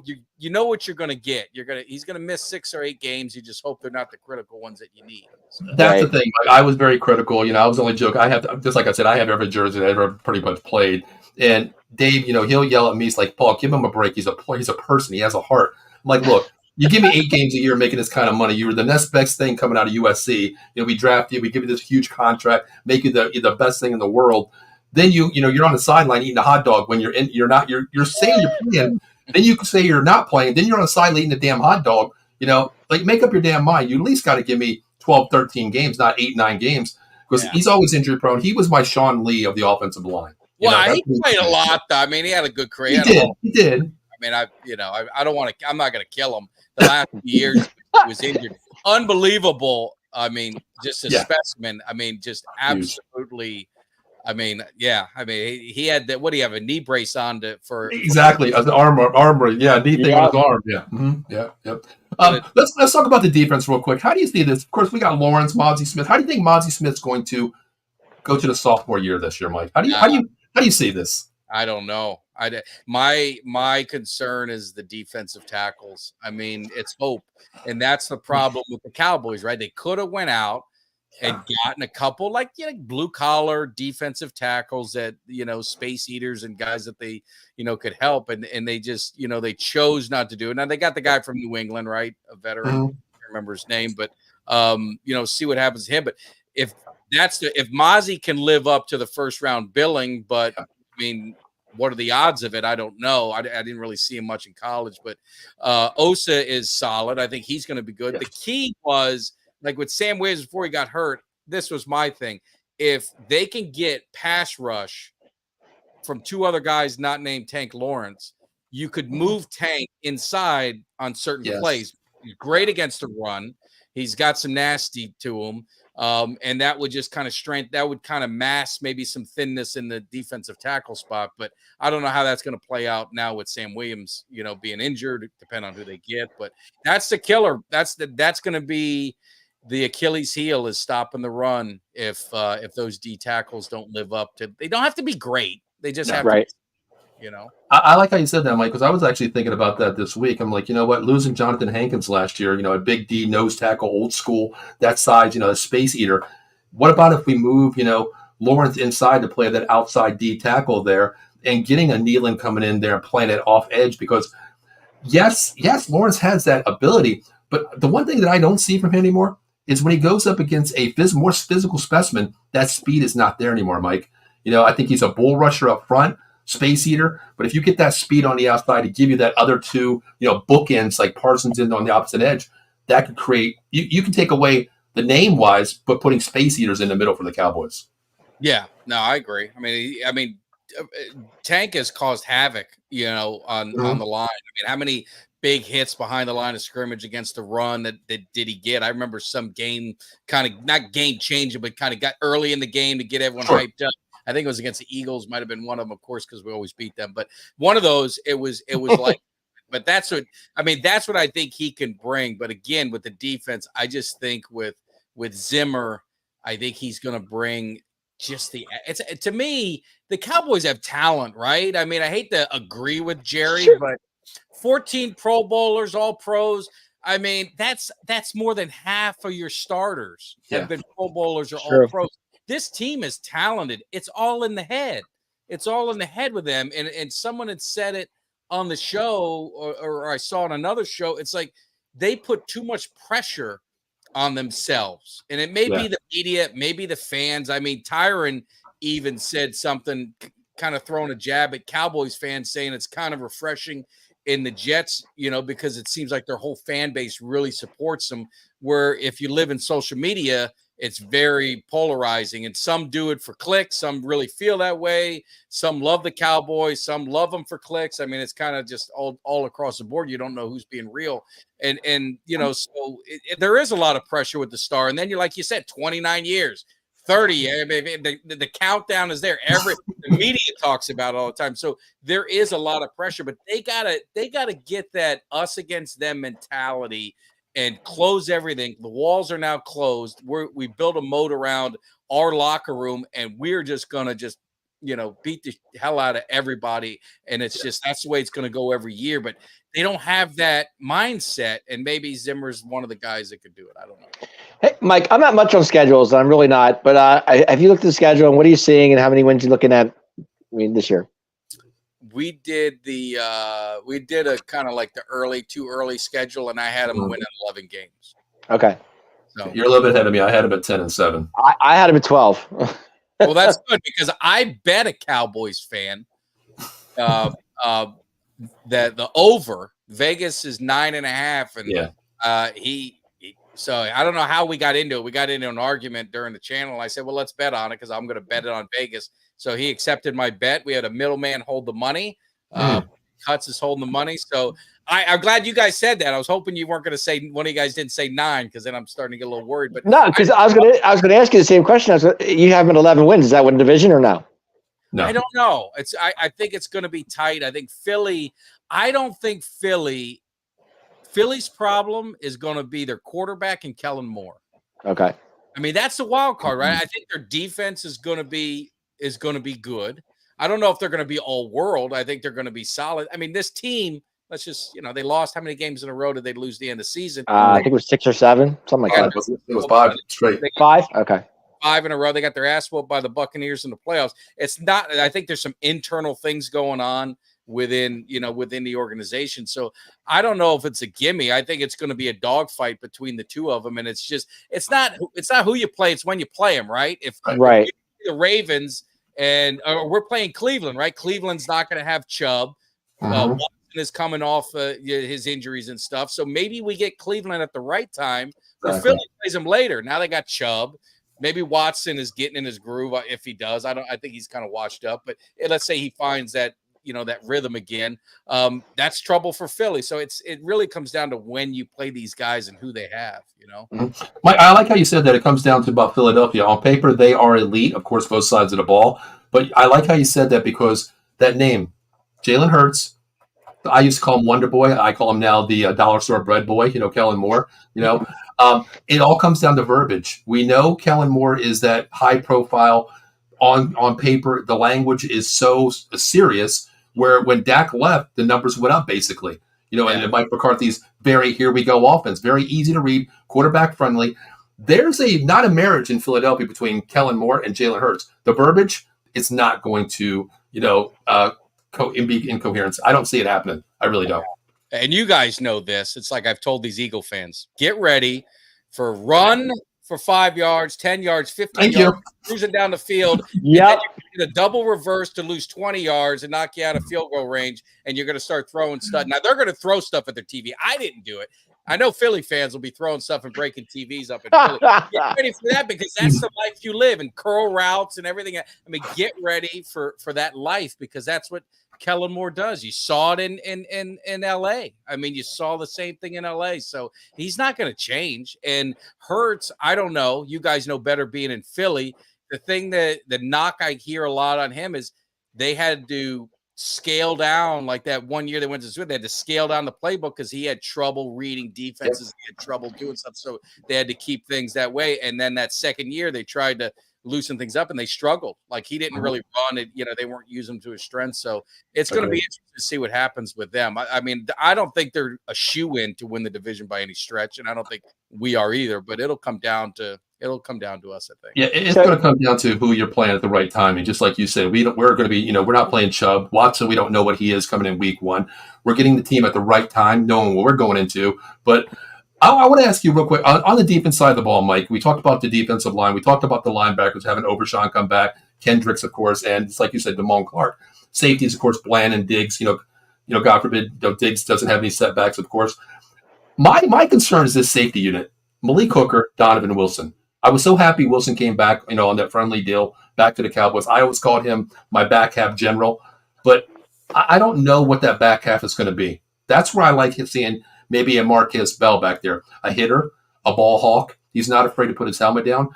what you're gonna get. He's gonna miss 6 or 8 games. You just hope they're not the critical ones that you need. So. That's the thing. Like, I was very critical. I was only joking. I have, just like I said, I have every jersey that I ever pretty much played. And Dave, he'll yell at me. He's like, Paul, give him a break. He's a person. He has a heart. I'm like, look, you give me 8 games a year making this kind of money. You were the next best thing coming out of USC. We draft you. We give you this huge contract, make you the best thing in the world. Then you're on the sideline eating a hot dog when you're saying you're playing. Then you say you're not playing. Then you're on the sideline eating a damn hot dog. Like make up your damn mind. You at least got to give me 12, 13 games, not 8, 9 games, because he's always injury prone. He was my Sean Lee of the offensive line. He played a lot though. I mean, he had a good career. He did. I mean, I don't want to. I'm not going to kill him. The last few years, was injured. Unbelievable. I mean, just a specimen. I mean, just absolutely. I mean, he had that. What do you have? A knee brace on for exactly an armor. Yeah, knee thing on his arm. Yeah, yep. Let's talk about the defense real quick. How do you see this? Of course, we got Lawrence, Mozzie Smith. How do you think Mozzie Smith's going to go to the sophomore year this year, Mike? How do you see this? I don't know. My concern is the defensive tackles. I mean, it's hope, and that's the problem with the Cowboys, right? They could have went out and gotten a couple like blue collar defensive tackles that space eaters and guys that they could help, and they just they chose not to do it. Now they got the guy from New England, right? A veteran, I can't remember his name, but see what happens to him. But if Mozzie can live up to the first round billing, but I mean, what are the odds of it? I don't know. I didn't really see him much in college, but Osa is solid. I think he's going to be good. The key was, like with Sam Williams before he got hurt, this was my thing. If they can get pass rush from two other guys not named Tank Lawrence, you could move Tank inside on certain plays. He's great against the run. He's got some nasty to him. And that would just kind of mask maybe some thinness in the defensive tackle spot. But I don't know how that's going to play out now with Sam Williams, being injured, depending on who they get. But that's the killer. That's going to be the Achilles heel, is stopping the run if those D tackles don't live up to. They don't have to be great. They just have to. I like how you said that, Mike, because I was actually thinking about that this week. I'm like, you know what? Losing Jonathan Hankins last year, a big D nose tackle, old school, that size, a space eater. What about if we move, Lawrence inside to play that outside D tackle there and getting a Nealon coming in there and playing it off edge? Because yes, Lawrence has that ability, but the one thing that I don't see from him anymore is when he goes up against a more physical specimen, that speed is not there anymore, Mike. I think he's a bull rusher up front, space eater, but if you get that speed on the outside to give you that other two, bookends like Parsons in on the opposite edge, that could create. You can take away the name wise, but putting space eaters in the middle for the Cowboys. Yeah, no, I agree. I mean, Tank has caused havoc, on the line. I mean, how many big hits behind the line of scrimmage against the run that did he get? I remember some game kind of not game changing, but kind of got early in the game to get everyone hyped up. I think it was against the Eagles, might have been one of them, of course, because we always beat them. But one of those, it was like, but that's what I think he can bring. But again, with the defense, I just think with Zimmer, I think he's going to bring just to me, the Cowboys have talent, right? I mean, I hate to agree with Jerry, but 14 Pro Bowlers, all pros. I mean, that's more than half of your starters have been Pro Bowlers or all pros. This team is talented. It's all in the head. It's all in the head with them. And someone had said it on the show, or I saw on another show. It's like they put too much pressure on themselves. And it may be the media, maybe the fans. I mean, Tyron even said something, kind of throwing a jab at Cowboys fans, saying it's kind of refreshing in the Jets, because it seems like their whole fan base really supports them. Where if you live in social media, it's very polarizing, and some do it for clicks. Some really feel that way. Some love the Cowboys. Some love them for clicks. I mean, it's kind of just all across the board. You don't know who's being real. And so there is a lot of pressure with the star. And then like you said, 29 years, 30. I mean, the countdown is there. The media talks about it all the time. So there is a lot of pressure, but they gotta get that us against them mentality and close everything. The walls are now closed. We built a moat around our locker room, and we're just going to beat the hell out of everybody. And it's just, that's the way it's going to go every year. But they don't have that mindset. And maybe Zimmer's one of the guys that could do it. I don't know. Hey, Mike, I'm not much on schedules. I'm really not. But have you looked at the schedule, and what are you seeing, and how many wins you looking at this year? We did a kind of like the too early schedule, and I had them winning 11 games. Okay. So you're a little bit ahead of me. I had them at 10-7. I had them at 12. Well, that's good, because I bet a Cowboys fan that the over Vegas is 9.5, and so I don't know how we got into it. We got into an argument during the channel. I said, well, let's bet on it, because I'm going to bet it on Vegas. So he accepted my bet. We had a middleman hold the money. cuts is holding the money. So I'm glad you guys said that. I was hoping you weren't going to say one of you guys didn't say 9 because then I'm starting to get a little worried. But no, because I was gonna ask you the same question. You have an 11 wins. Is that win division or no? No, I don't know. I think it's going to be tight. I think Philly. I don't think Philly's problem is going to be their quarterback and Kellen Moore. Okay. I mean, that's the wild card, right? I think their defense is going to be good. I don't know if they're going to be all world. I think they're going to be solid. I mean, this team, let's just, they lost how many games in a row did they lose the end of the season? I think it was 6 or 7, something like that. It was 5 straight. 5? Okay. 5 in a row. They got their ass whooped by the Buccaneers in the playoffs. It's not, I think there's some internal things going on within the organization. So I don't know if it's a gimme. I think it's going to be a dogfight between the two of them. And it's not who you play. It's when you play them, right? If the Ravens and we're playing Cleveland, right? Cleveland's not going to have Chubb. Watson is coming off his injuries and stuff. So maybe we get Cleveland at the right time. But Philly plays them later. Now they got Chubb. Maybe Watson is getting in his groove if he does. I think he's kind of washed up. But let's say he finds that that rhythm again. That's trouble for Philly. So it really comes down to when you play these guys and who they have. Mike, I like how you said that it comes down to about Philadelphia. On paper, they are elite, of course, both sides of the ball. But I like how you said that because that name, Jalen Hurts. I used to call him Wonder Boy. I call him now the dollar store bread boy. Kellen Moore. It all comes down to verbiage. We know Kellen Moore is that high profile. On paper, the language is so serious. Where when Dak left, the numbers went up basically. And Mike McCarthy's very here we go offense, very easy to read, quarterback friendly. There's not a marriage in Philadelphia between Kellen Moore and Jalen Hurts. The verbiage, it's not going to be incoherence. I don't see it happening. I really don't. And you guys know this. It's like I've told these Eagle fans: get ready for run for 5 yards, 10 yards, 15 yards, cruising down the field. Yep. A double reverse to lose 20 yards and knock you out of field goal range, and you're going to start throwing stuff. Now, they're going to throw stuff at their TV. I didn't do it. I know Philly fans will be throwing stuff and breaking TVs up in Philly. Get ready for that because that's the life you live, and curl routes and everything. I mean, get ready for that life because that's what Kellen Moore does. You saw it in LA. I mean, you saw the same thing in LA. So he's not going to change. And Hurts, I don't know. You guys know better being in Philly. The thing the knock I hear a lot on him is they had to scale down like that one year they went to Sweden. They had to scale down the playbook because he had trouble reading defenses. He had trouble doing stuff. So they had to keep things that way. And then that second year they tried to loosen things up and they struggled. Like he didn't really run it. They weren't using him to his strengths. So it's going to be interesting to see what happens with them. I mean, I don't think they're a shoe-in to win the division by any stretch. And I don't think we are either, but it'll come down to us, I think. Yeah, it's going to come down to who you're playing at the right time. And just like you said, we're going to be, we're not playing Chubb. Watson, we don't know what he is coming in week 1. We're getting the team at the right time, knowing what we're going into. But I want to ask you real quick, on the defense side of the ball, Mike, we talked about the defensive line. We talked about the linebackers having Overshawn come back, Kendricks, of course, and it's like you said, Damone Clark. Safeties, of course, Bland and Diggs. God forbid, Diggs doesn't have any setbacks, of course. My concern is this safety unit. Malik Hooker, Donovan Wilson. I was so happy Wilson came back, on that friendly deal back to the Cowboys. I always called him my back half general, but I don't know what that back half is going to be. That's where I like seeing maybe a Marquez Bell back there, a hitter, a ball hawk. He's not afraid to put his helmet down.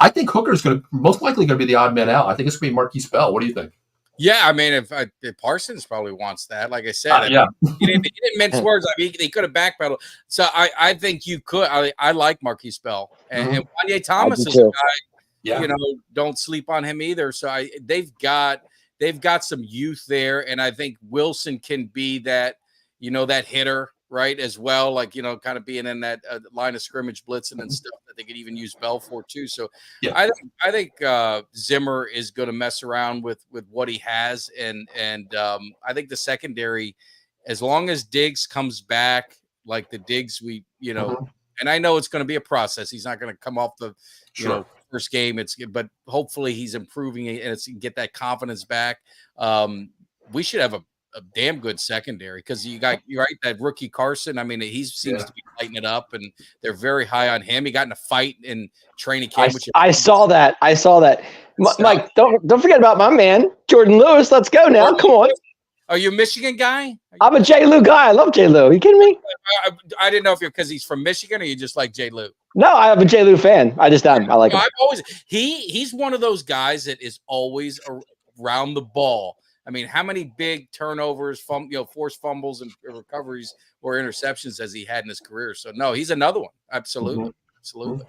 I think Hooker's most likely going to be the odd man out. I think it's going to be Marquise Bell. What do you think? Yeah, I mean, if Parsons probably wants that, like I said, he didn't mince words. I mean, he could have backpedaled. So I think you could. I like Marquise Bell and Wanye Thomas is a guy. Don't sleep on him either. So they've got some youth there, and I think Wilson can be that that hitter. Right, as well, like kind of being in that line of scrimmage, blitzing and stuff that they could even use Bell for too. So, I think Zimmer is going to mess around with what he has, and I think the secondary, as long as Diggs comes back, like the Diggs and I know it's going to be a process. He's not going to come off the first game. But hopefully he's improving and get that confidence back. We should have a damn good secondary because you're right, that rookie Carson. I mean, he seems to be lighting it up, and they're very high on him. He got in a fight in training camp. I saw that. Mike, don't forget about my man Jordan Lewis. Let's go now. Come on. Are you a Michigan guy? I'm a J. Lou guy. I love J. Lou. Are you kidding me? I didn't know if you're because he's from Michigan or you just like J. Lou. No, I'm a J. Lou fan. I like him. I've always he's one of those guys that is always around the ball. I mean, how many big turnovers, forced fumbles and recoveries or interceptions has he had in his career? So no, he's another one. Absolutely. Mm-hmm. Absolutely.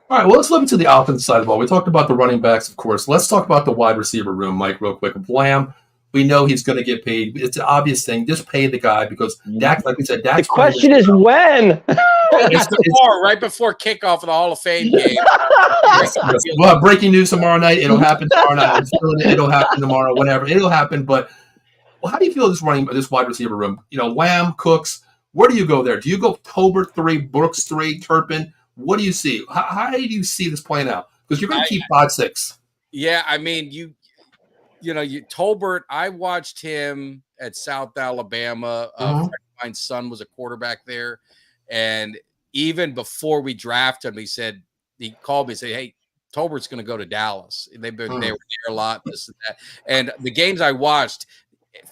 All right, well, let's look into the offensive side of the ball. We talked about the running backs, of course. Let's talk about the wide receiver room, Mike, real quick. Lamb, we know he's going to get paid. It's an obvious thing. Just pay the guy because Dak, like we said, Dak's the question is when. It's tomorrow, right before kickoff of the Hall of Fame game. We'll have breaking news tomorrow night. It'll happen tomorrow night. It'll happen tomorrow, whatever. It'll happen. But how do you feel this wide receiver room? Lamb, Cooks. Where do you go there? Do you go Tolbert 3, Brooks 3, Turpin? What do you see? How do you see this playing out? Because you're going to keep 5-6. Yeah, I mean, Tolbert. I watched him at South Alabama. My son was a quarterback there, and even before we drafted him, he called me and said, "Hey, Tolbert's going to go to Dallas." They were there a lot, this and that. And the games I watched,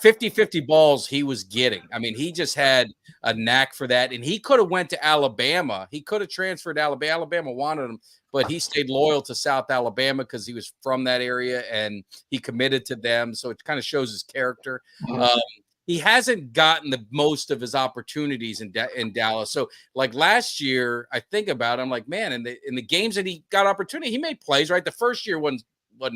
50-50 balls he was getting. I mean, he just had a knack for that, and he could have went to Alabama. He could have transferred to Alabama. Alabama wanted him, but he stayed loyal to South Alabama because he was from that area and he committed to them. So it kind of shows his character. He hasn't gotten the most of his opportunities in Dallas. So like last year, I think about it, I'm like, man, in the games that he got opportunity, he made plays, right? The first year wasn't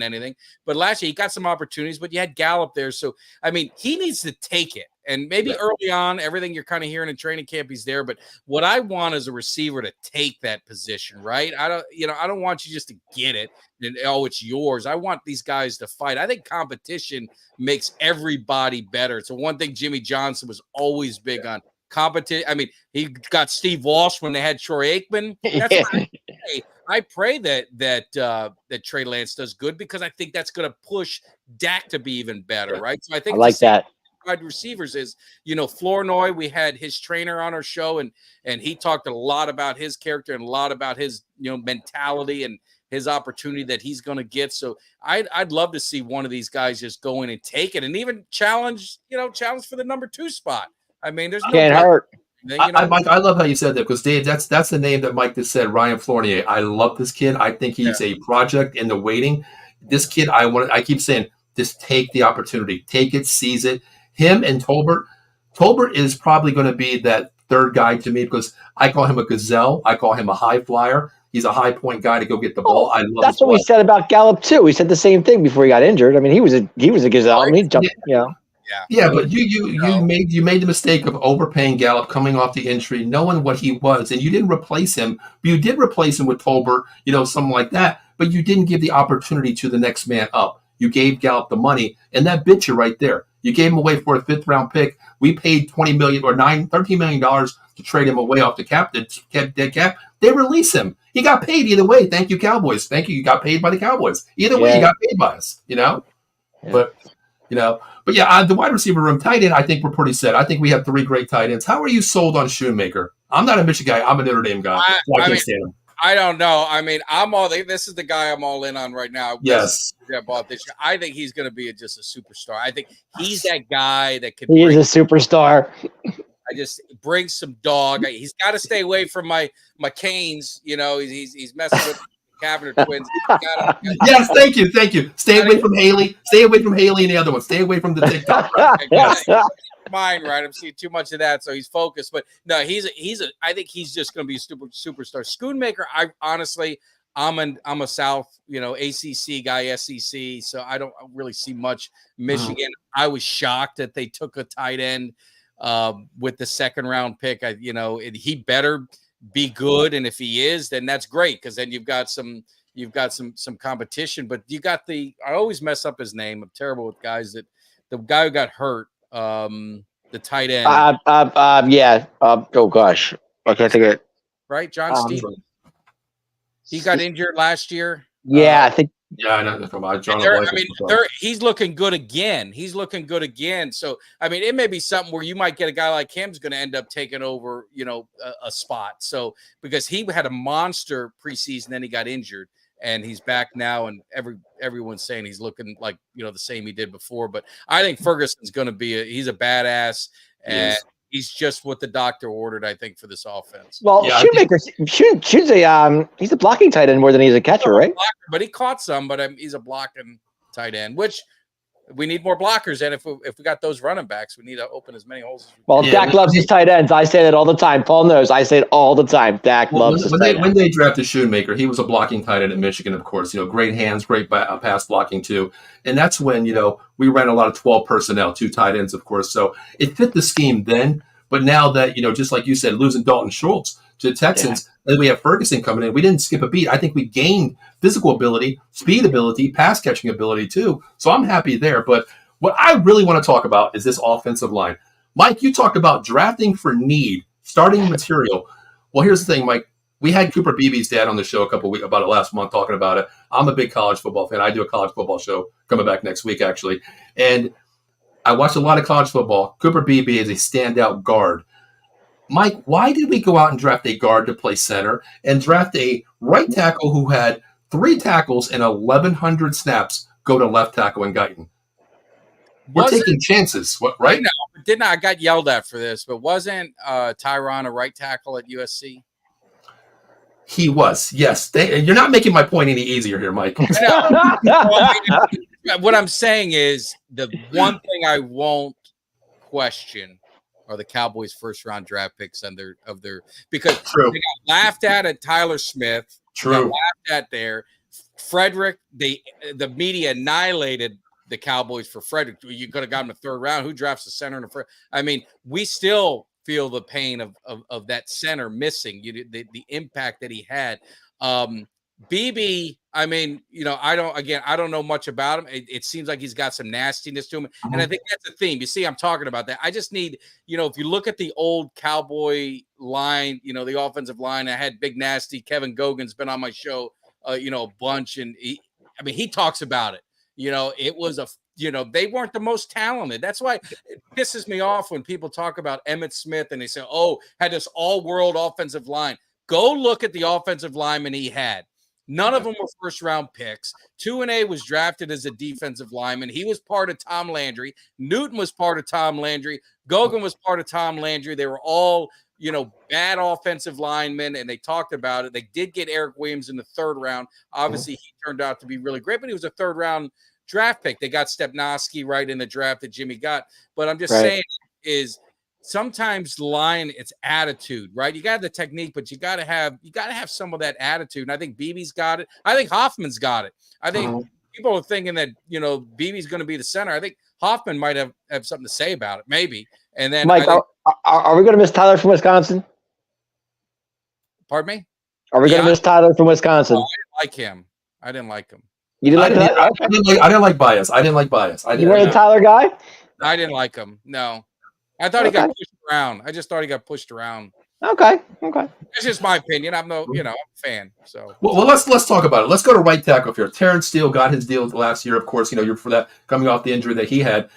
anything, but last year he got some opportunities, but you had Gallup there. So, I mean, he needs to take it. And maybe early on, everything you're kind of hearing in training camp, he's there. But what I want is a receiver to take that position, right? I don't want you just to get it and it's yours. I want these guys to fight. I think competition makes everybody better. So one thing Jimmy Johnson was always big on competition. I mean, he got Steve Walsh when they had Troy Aikman. That's what I pray that Trey Lance does good because I think that's going to push Dak to be even better, right? So I think I like that. Wide receivers is, Flournoy, we had his trainer on our show and he talked a lot about his character and a lot about his, mentality and his opportunity that he's going to get. So I'd love to see one of these guys just go in and take it and even challenge for the number 2 spot. I mean, there's can't hurt. Mike, I love how you said that because Dave, that's the name that Mike just said. Ryan Fournier. I love this kid. I think he's a project in the waiting. This kid, I keep saying, just take the opportunity, take it, seize it. Him and Tolbert. Tolbert is probably going to be that third guy to me because I call him a gazelle. I call him a high flyer. He's a high point guy to go get the ball. I love. That's what we said about Gallup too. We said the same thing before he got injured. I mean, he was a gazelle. I mean, he jumped. Yeah, but you made the mistake of overpaying Gallup coming off the injury, knowing what he was, and you didn't replace him. You did replace him with Tolbert, something like that, but you didn't give the opportunity to the next man up. You gave Gallup the money, and that bit you right there. You gave him away for a 5th round pick. We paid $20 million or $13 million to trade him away off the dead cap. They release him. He got paid either way. Thank you, Cowboys. Thank you. You got paid by the Cowboys. Either way, you got paid by us. Yeah. But the wide receiver room, tight end, I think we're pretty set. I think we have 3 great tight ends. How are you sold on Shoemaker? I'm not a Michigan guy. I'm a Notre Dame guy. I can't stand him. I don't know. I mean, this is the guy I'm all in on right now. Yes. I bought this year. I think he's going to be just a superstar. I think he's that guy that could. He is a superstar. I just bring some dog. He's got to stay away from my Canes. He's messing with the Kavanagh twins. Yes, thank you. Stay away from Haley. Stay away from Haley and the other one. Stay away from the TikTok. Mine, right? I'm seeing too much of that, so he's focused. But no, I think he's just going to be a superstar. Schoonmaker, I'm a South, ACC guy, SEC, so I don't really see much Michigan. I was shocked that they took a tight end with the 2nd round pick. He better be good, and if he is, then that's great because then you've got some competition. But you got I always mess up his name. I'm terrible with guys. The guy who got hurt. The tight end. Oh gosh, I can't think of it. Right, John Stevens. He got injured last year. Yeah, I think. Yeah, I know. He's looking good again. So I mean, it may be something where you might get a guy like him's going to end up taking over, a spot. So because he had a monster preseason, then he got injured. and he's back now, and everyone's saying he's looking like the same he did before. But I think Ferguson's going to be he's a badass, and he's just what the doctor ordered, I think, for this offense. Well, Shoemaker, he's a blocking tight end more than he's a catcher, right? Blocker, but he caught some, but he's a blocking tight end, which we need more blockers. And if we got those running backs, we need to open as many holes as we can. Well, Dak loves his tight ends. I say that all the time. Paul knows. I say it all the time. Dak loves his tight ends. When they drafted Shoemaker, he was a blocking tight end at Michigan, of course. Great hands, great pass blocking too. And that's when, we ran a lot of 12 personnel, 2 tight ends, of course. So it fit the scheme then. But now that, just like you said, losing Dalton Schultz to the Texans, and we have Ferguson coming in, we didn't skip a beat. I think we gained physical ability, speed ability, pass catching ability too. So I'm happy there. But what I really want to talk about is this offensive line. Mike, you talked about drafting for need, starting material. Well, here's the thing, Mike. We had Cooper Beebe's dad on the show a couple weeks about it last month talking about it. I'm a big college football fan. I do a college football show coming back next week, actually. And I watch a lot of college football. Cooper Beebe is a standout guard. Mike, why did we go out and draft a guard to play center and draft a right tackle who had 3 tackles and 1,100 snaps go to left tackle in Guyton? We're taking chances, right? I got yelled at for this, but wasn't Tyron a right tackle at USC? He was, yes. You're not making my point any easier here, Mike. What I'm saying is the one thing I won't question are the Cowboys' first-round draft picks because they got laughed at Tyler Smith. True. Got laughed at there. Frederick, the media annihilated the Cowboys for Frederick. You could have gotten him a 3rd round. Who drafts a center in a first? I mean, we still feel the pain of that center missing. The impact that he had. BB, I mean, I don't know much about him. It seems like he's got some nastiness to him. And I think that's a theme. You see, I'm talking about that. I just need, if you look at the old Cowboy line, the offensive line, I had Big Nasty. Kevin Gogan's been on my show, a bunch. And he talks about it. It was they weren't the most talented. That's why it pisses me off when people talk about Emmitt Smith and they say, had this all-world offensive line. Go look at the offensive lineman he had. None of them were first-round picks. Tuinei was drafted as a defensive lineman. He was part of Tom Landry. Newton was part of Tom Landry. Gogan was part of Tom Landry. They were all, bad offensive linemen, and they talked about it. They did get Eric Williams in the 3rd round. Obviously, he turned out to be really great, but he was a 3rd-round draft pick. They got Stepnoski right in the draft that Jimmy got. But I'm just saying is sometimes line, it's attitude, right? You got the technique, but you got to have some of that attitude. And I think BB's got it. I think Hoffman's got it. I think people are thinking that, BB's going to be the center. I think Hoffman might have something to say about it, maybe. And then Mike, are we going to miss Tyler from Wisconsin? Pardon me? Are we going to miss Tyler from Wisconsin? I didn't like him. I didn't like him. You didn't like that? I didn't like Bias. You weren't a Tyler guy? I didn't like him. No. I thought he got pushed around. I just thought he got pushed around. Okay. That's just my opinion. I'm I'm a fan. So well, let's talk about it. Let's go to right tackle here. Terrence Steele got his deal last year, of course. You're for that coming off the injury that he had.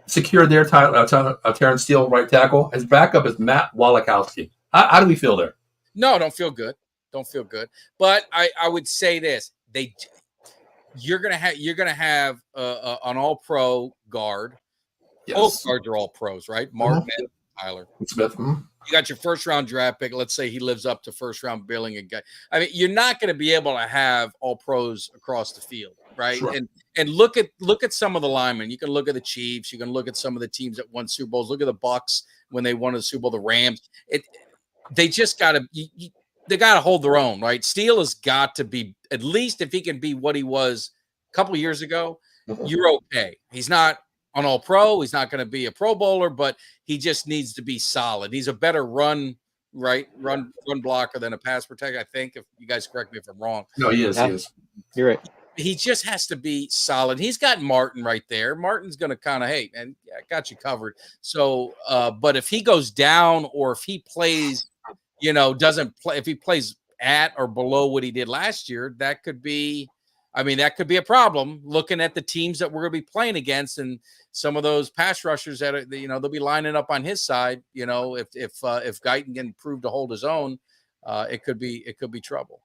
Secured their Terrence Steele right tackle. His backup is Matt Walakowski. How do we feel there? No, don't feel good. But I would say this: you're gonna have an all-pro guard. Yes. Both guards are all pros, right? Martin and Tyler Smith. You got your 1st-round draft pick. Let's say he lives up to 1st-round billing again. I mean, you're not going to be able to have all pros across the field, right? Sure. And look at some of the linemen. You can look at the Chiefs. You can look at some of the teams that won Super Bowls. Look at the Bucks when they won the Super Bowl. The Rams. They just got to. They got to hold their own, right? Steele has got to be, at least if he can be what he was a couple of years ago, you're okay. He's not an all-pro. He's not going to be a Pro Bowler, but he just needs to be solid. He's a better run blocker than a pass protector, I think, if you guys correct me if I'm wrong. No, he is. He is. You're right. He just has to be solid. He's got Martin right there. Martin's going to kind of, hey, man, I got you covered. So, but if he goes down or if he plays, doesn't play, if he plays at or below what he did last year, that could be a problem looking at the teams that we're going to be playing against and some of those pass rushers that they'll be lining up on his side. If Guyton can prove to hold his own, it could be trouble.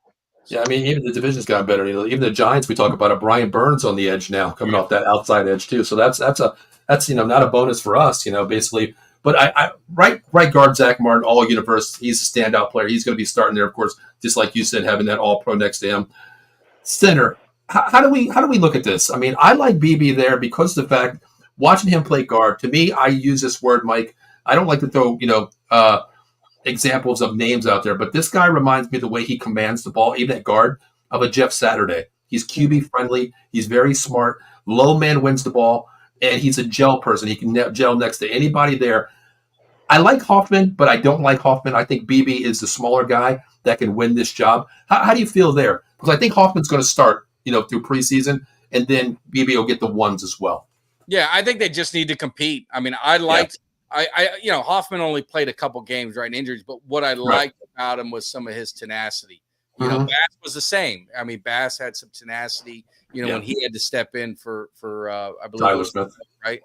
Yeah, I mean, even the division's gotten better. Even the Giants, we talk about it. Brian Burns on the edge now, coming off that outside edge too. So that's not a bonus for us, basically. But right guard Zach Martin, all universe. He's a standout player. He's going to be starting there, of course, just like you said, having that All Pro next to him. Center. How do we look at this? I mean, I like BB there because of the fact watching him play guard. To me, I use this word, Mike. I don't like to throw examples of names out there, but this guy reminds me of the way he commands the ball, even at guard, of a Jeff Saturday. He's QB friendly. He's very smart. Low man wins the ball, and he's a gel person. He can gel next to anybody there. I like Hoffman, but I don't like Hoffman. I think BB is the smaller guy that can win this job. How do you feel there? Because I think Hoffman's going to start, through preseason, and then BB will get the ones as well. Yeah, I think they just need to compete. I mean, Hoffman only played a couple games, right, in injuries, but what I liked about him was some of his tenacity. Bass was the same. I mean, Bass had some tenacity, when he had to step in for I believe Tyler Smith, right?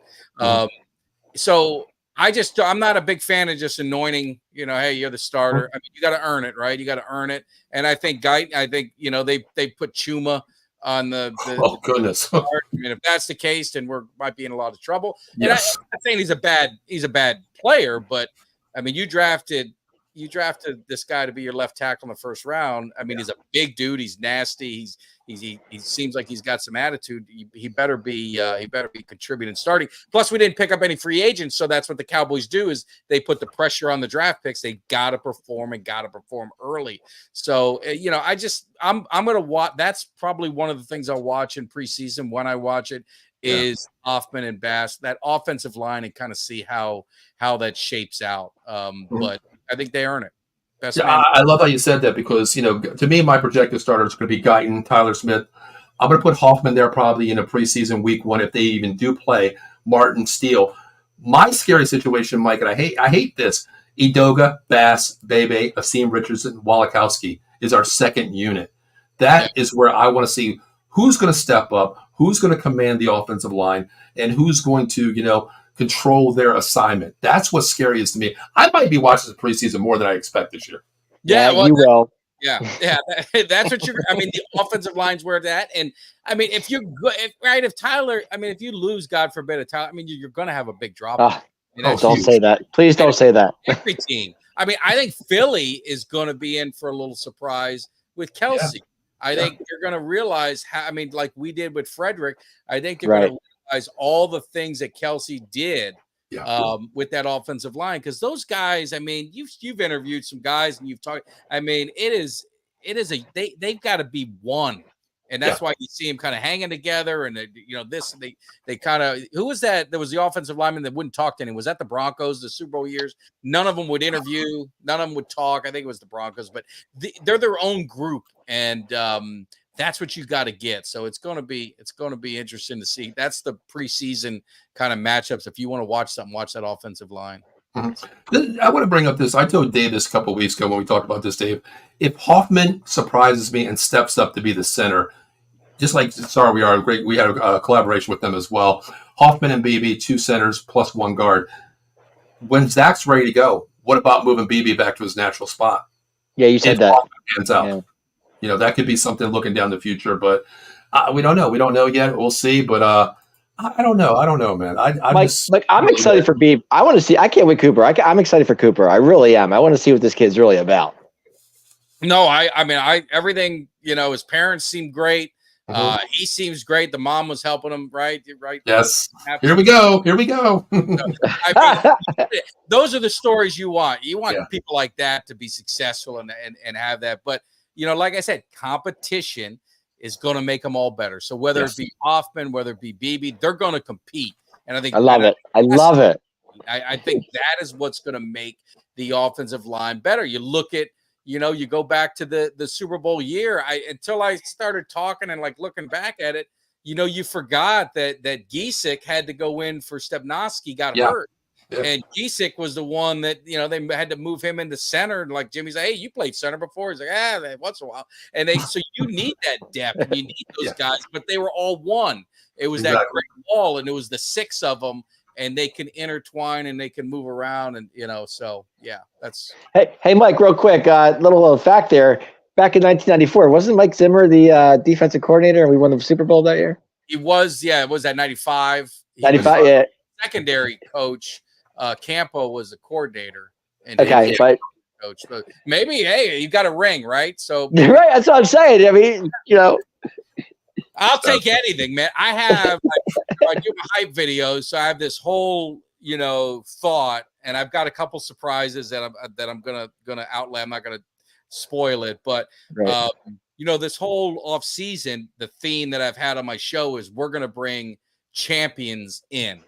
So I'm not a big fan of just anointing, hey, you're the starter. I mean, you got to earn it, right? You got to earn it. And I think they put Chuma on the oh goodness. I mean, if that's the case, then might be in a lot of trouble. Yes. And I'm not saying he's a bad player, but I mean, you drafted this guy to be your left tackle in the first round. I mean, he's a big dude. He's nasty. He seems like he's got some attitude. He better be contributing, starting. Plus, we didn't pick up any free agents, so that's what the Cowboys do is they put the pressure on the draft picks. They got to perform and got to perform early. So I'm going to watch. That's probably one of the things I'll watch in preseason when I watch it is Hoffman and Bass, that offensive line, and kind of see how that shapes out. But I think they earn it. I love how you said that because, to me, my projected starters are going to be Guyton, Tyler Smith. I'm going to put Hoffman there probably in a preseason week one if they even do play. Martin, Steele. My scary situation, Mike, and I hate this. Edoga, Bass, Bebe, Asim Richardson, Walikowski is our second unit. That is where I want to see who's going to step up, who's going to command the offensive line, and who's going to, control their assignment. That's what's scary is to me. I might be watching the preseason more than I expect this year. Yeah, well, you will. Yeah. That's what the offensive line's where that. And I mean, if you lose, God forbid, Tyler, I mean, you're going to have a big drop. Don't say that. Please don't say that. Every team. I mean, I think Philly is going to be in for a little surprise with Kelsey. Yeah. I think they're going to realize like we did with Frederick, I think they're going to realize all the things that Kelsey did with that offensive line. Because those guys, I mean, you've interviewed some guys and you've talked. I mean, they've got to be one, and that's why you see them kind of hanging together. And they kind of who was that? There was the offensive lineman that wouldn't talk to anyone. Was that the Broncos? The Super Bowl years, none of them would interview, none of them would talk. I think it was the Broncos, but they're their own group, and that's what you got to get. So it's going to be interesting to see. That's the preseason kind of matchups. If you want to watch something, watch that offensive line. Mm-hmm. I want to bring up this. I told Dave this a couple of weeks ago when we talked about this, Dave. If Hoffman surprises me and steps up to be the center, just like we are great. We had a collaboration with them as well. Hoffman and BB, 2 centers plus 1 guard. When Zach's ready to go, what about moving BB back to his natural spot? Yeah, you said that. Hands out. Yeah. That could be something looking down the future, but we don't know. We don't know yet. We'll see, but I don't know. I don't know, man. I'm excited for Beeb. I want to see. I can't wait, Cooper. I'm excited for Cooper. I really am. I want to see what this kid's really about. No, everything. His parents seem great. He seems great. The mom was helping him, right? Yes. Here we go. Those are the stories you want. You want people like that to be successful and have that, but. Like I said, competition is going to make them all better. So whether it be Hoffman, whether it be BB, they're going to compete. And I think I love it. I think that is what's going to make the offensive line better. You look at, you go back to the Super Bowl year. Until I started talking and like looking back at it, you forgot that Giesick had to go in for Stepnoski, got hurt. Yeah. And Giesick was the one that, they had to move him into center. And like Jimmy's like, hey, you played center before. He's like, once in a while. And so you need that depth and you need those guys, but they were all one. It was that great wall, and it was the 6 of them, and they can intertwine and they can move around. And, so, yeah, that's. Hey, Mike, real quick, little fact there. back in 1994. Wasn't Mike Zimmer the defensive coordinator and we won the Super Bowl that year? He was, yeah, it was at 95. 95, yeah. Secondary coach. Campo was the coordinator. And okay, but coach. But maybe, hey, you got a ring, right? So right, that's what I'm saying. I mean, I'll take anything, man. I have I do hype videos, so I have this whole thought, and I've got a couple surprises that I'm gonna outlay. I'm not gonna spoil it, but right. This whole off season, the theme that I've had on my show is we're gonna bring champions in,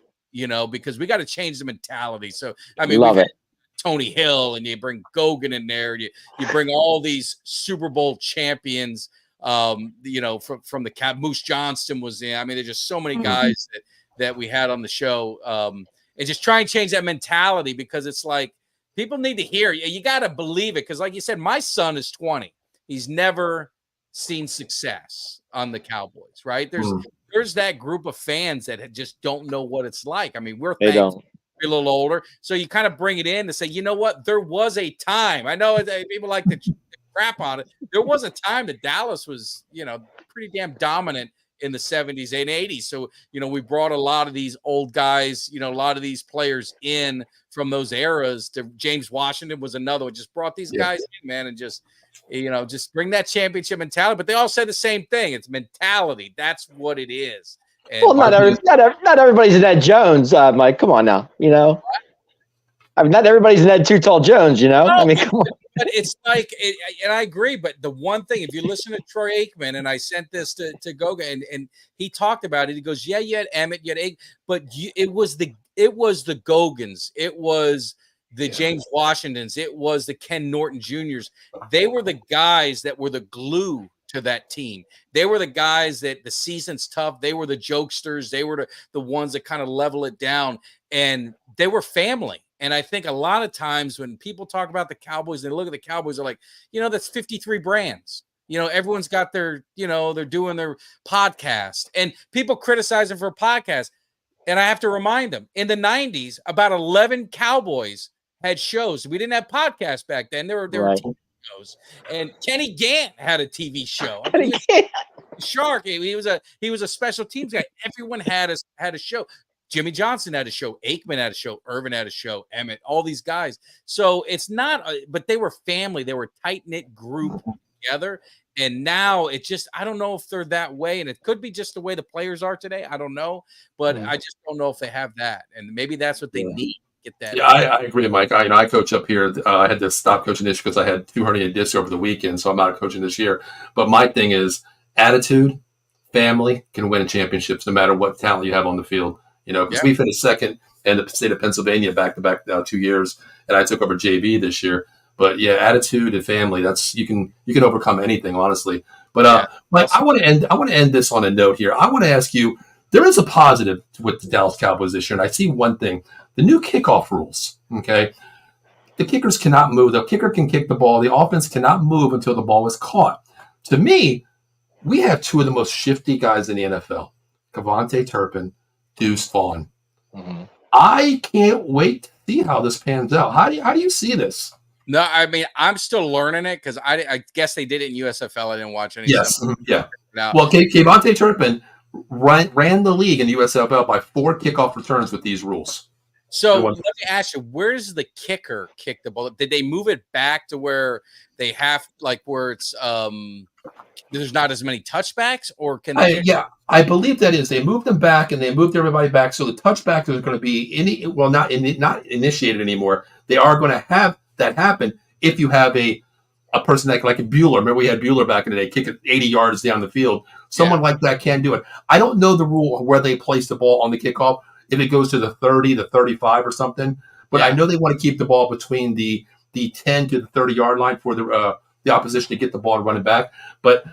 because we got to change the mentality. So I mean, love it. Tony Hill, and you bring Gogan in there. You bring all these Super Bowl champions. From the Cap. Moose Johnston was in. I mean, there's just so many guys that we had on the show. And just try and change that mentality, because it's like people need to hear you. You got to believe it, because, like you said, my son is 20. He's never seen success on the Cowboys. Right? There's that group of fans that just don't know what it's like. I mean, we're a little older, so you kind of bring it in to say, you know what? There was a time. I know people like to crap on it. There was a time that Dallas was, pretty damn dominant in the 70s and 80s. So, we brought a lot of these old guys, a lot of these players in from those eras. James Washington was another one. Just brought these guys in, man, and just bring that championship mentality. But they all say the same thing. It's mentality. That's what it is. And well, not everybody's Ned Jones, Mike. Come on now, I mean, not everybody's Ned Too Tall Jones, No, I mean, come on. But it's like, and I agree. But the one thing, if you listen to Troy Aikman, and I sent this to Goga, and he talked about it. He goes, "Yeah, you had Emmett, you had Aikman, but it was the Gogans, it was the James Washingtons, it was the Ken Norton Juniors. They were the guys that were the glue to that team. They were the guys that the season's tough. They were the jokesters. They were the ones that kind of level it down, and they were family." And I think a lot of times when people talk about the Cowboys, they look at the Cowboys, they're like, that's 53 brands. Everyone's got their, they're doing their podcast, and people criticize them for a podcast. And I have to remind them, in the 90s, about 11 Cowboys had shows. We didn't have podcasts back then. There were TV shows. And Kenny Gant had a TV show. Shark. He was a special teams guy. Everyone had a show. Jimmy Johnson had a show, Aikman had a show, Irvin had a show, Emmett, all these guys. So it's not, but they were family. They were a tight-knit group together. And now it just, I don't know if they're that way. And it could be just the way the players are today. I don't know. But I just don't know if they have that. And maybe that's what they need. Get that. Yeah, I agree, Mike. I coach up here. I had to stop coaching this because I had 2 herniated discs over the weekend. So I'm not coaching this year. But my thing is attitude, family can win championships no matter what talent you have on the field. Because we finished second in the state of Pennsylvania back-to-back 2 years, and I took over JV this year. But yeah, attitude and family, that's you can overcome anything, honestly. But Mike, I want to end this on a note here. I want to ask you, there is a positive with the Dallas Cowboys this year, and I see one thing: the new kickoff rules. Okay, the kickers cannot move. The kicker can kick the ball. The offense cannot move until the ball is caught. To me, we have 2 of the most shifty guys in the NFL: Cavante Turpin, Deuce Vaughn. Mm-hmm. I can't wait to see how this pans out. How do you see this? No, I mean, I'm still learning it because I guess they did it in USFL. I didn't watch any. Yes, yeah. Well, Cavante Turpin ran the league in USFL by 4 kickoff returns with these rules. So let me ask you, where's the kicker kick the ball? Did they move it back to where they have where it's there's not as many touchbacks, or can they? I believe that is. They moved them back and they moved everybody back. So the touchback is going to be not initiated anymore. They are going to have that happen if you have a person like a Bueller. Remember, we had Bueller back in the day, kick it 80 yards down the field. Someone like that can do it. I don't know the rule where they place the ball on the kickoff, if it goes to the 30, the 35 or something. But I know they want to keep the ball between the 10 to the 30-yard line for the opposition to get the ball running back. But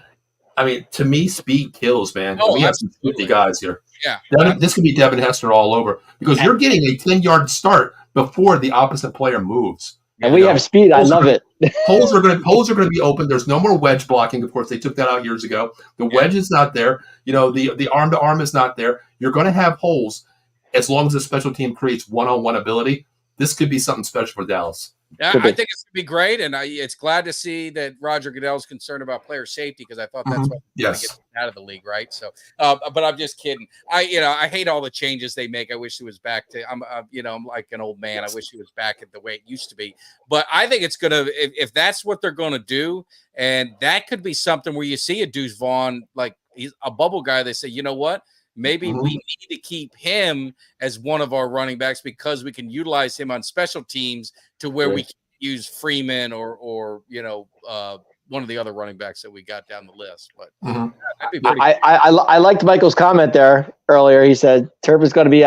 I mean, to me, speed kills, man. We have some 50 guys here. Yeah, this could be Devin Hester all over, because you're getting a 10-yard start before the opposite player moves. And we have speed. I love it. Holes are going to be open. There's no more wedge blocking. Of course, they took that out years ago. The wedge is not there. The arm to arm is not there. You're going to have holes as long as the special team creates one-on-one ability. This could be something special for Dallas. Yeah, I think it's going to be great, and it's glad to see that Roger Goodell's concerned about player safety because I thought that's what yes. get out of the league, right? So, but I'm just kidding. I hate all the changes they make. I wish it was back to. I'm like an old man. I wish it was back at the way it used to be. But I think it's gonna if that's what they're going to do, and that could be something where you see a Deuce Vaughn like he's a bubble guy. They say, you know what? Maybe we need to keep him as one of our running backs because we can utilize him on special teams to where we can use Freeman or one of the other running backs that we got down the list. But that'd be pretty cool. I liked Michael's comment there earlier. He said Turp is going to be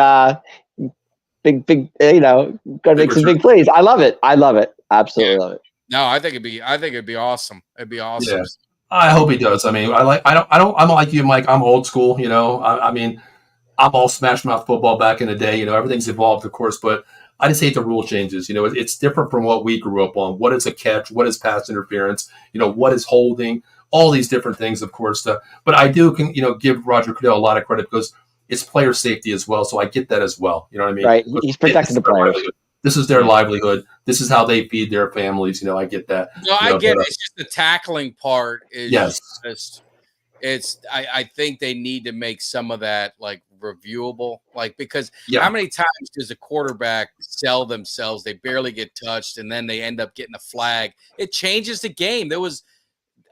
big, going to make some big plays. I love it. Absolutely love it. No, I think it'd be awesome. It'd be awesome. Yeah. I hope he does. I mean, I'm like you, Mike. I'm old school, I mean, I'm all smash mouth football back in the day. Everything's evolved, of course, but I just hate the rule changes. It's different from what we grew up on. What is a catch? What is pass interference? What is holding? All these different things, of course. But I do, give Roger Goodell a lot of credit because it's player safety as well. So I get that as well. You know what I mean? Right. He's protecting the players. This is their livelihood. This is how they feed their families. I get that. No, I get it. It's just the tackling part is just I think they need to make some of that like reviewable, like because how many times does a quarterback sell themselves? They barely get touched, and then they end up getting a flag. It changes the game.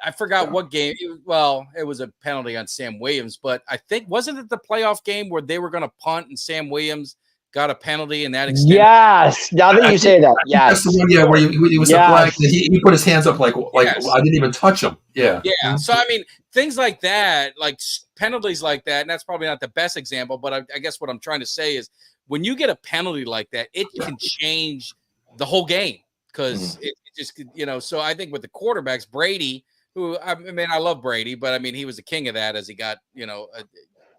I forgot what game. It was a penalty on Sam Williams, but I think wasn't it the playoff game where they were going to punt and Sam Williams got a penalty in that extent? Yes. Now that you say that, yes. That's the one, where he was a flag. He put his hands up like I didn't even touch him. Yeah. Yeah. So I mean, things like that, like penalties like that, and that's probably not the best example, but I guess what I'm trying to say is when you get a penalty like that, it can change the whole game because it just So I think with the quarterbacks, Brady, who I mean, I love Brady, but I mean, he was the king of that as he got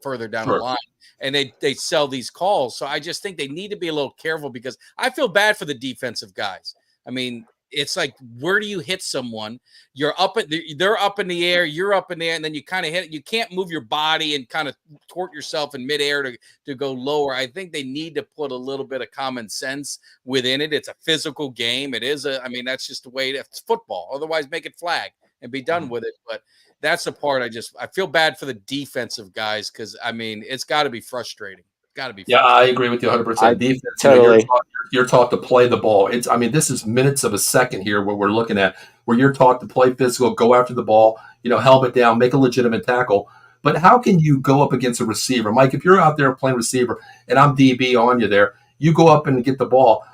further down the line. And they sell these calls. So I just think they need to be a little careful because I feel bad for the defensive guys. I mean, it's like, where do you hit someone? They're up in the air, you're up in the air, and then you kind of hit it. You can't move your body and kind of tort yourself in midair to go lower. I think they need to put a little bit of common sense within it. It's a physical game. That's just the way it's football. Otherwise, make it flag and be done with it. But that's the part I feel bad for the defensive guys because, I mean, it's got to be frustrating. Yeah, I agree with you 100%. Defense, totally. You're taught to play the ball. This is minutes of a second here what we're looking at, where you're taught to play physical, go after the ball, helmet down, make a legitimate tackle. But how can you go up against a receiver? Mike, if you're out there playing receiver and I'm DB on you there, you go up and get the ball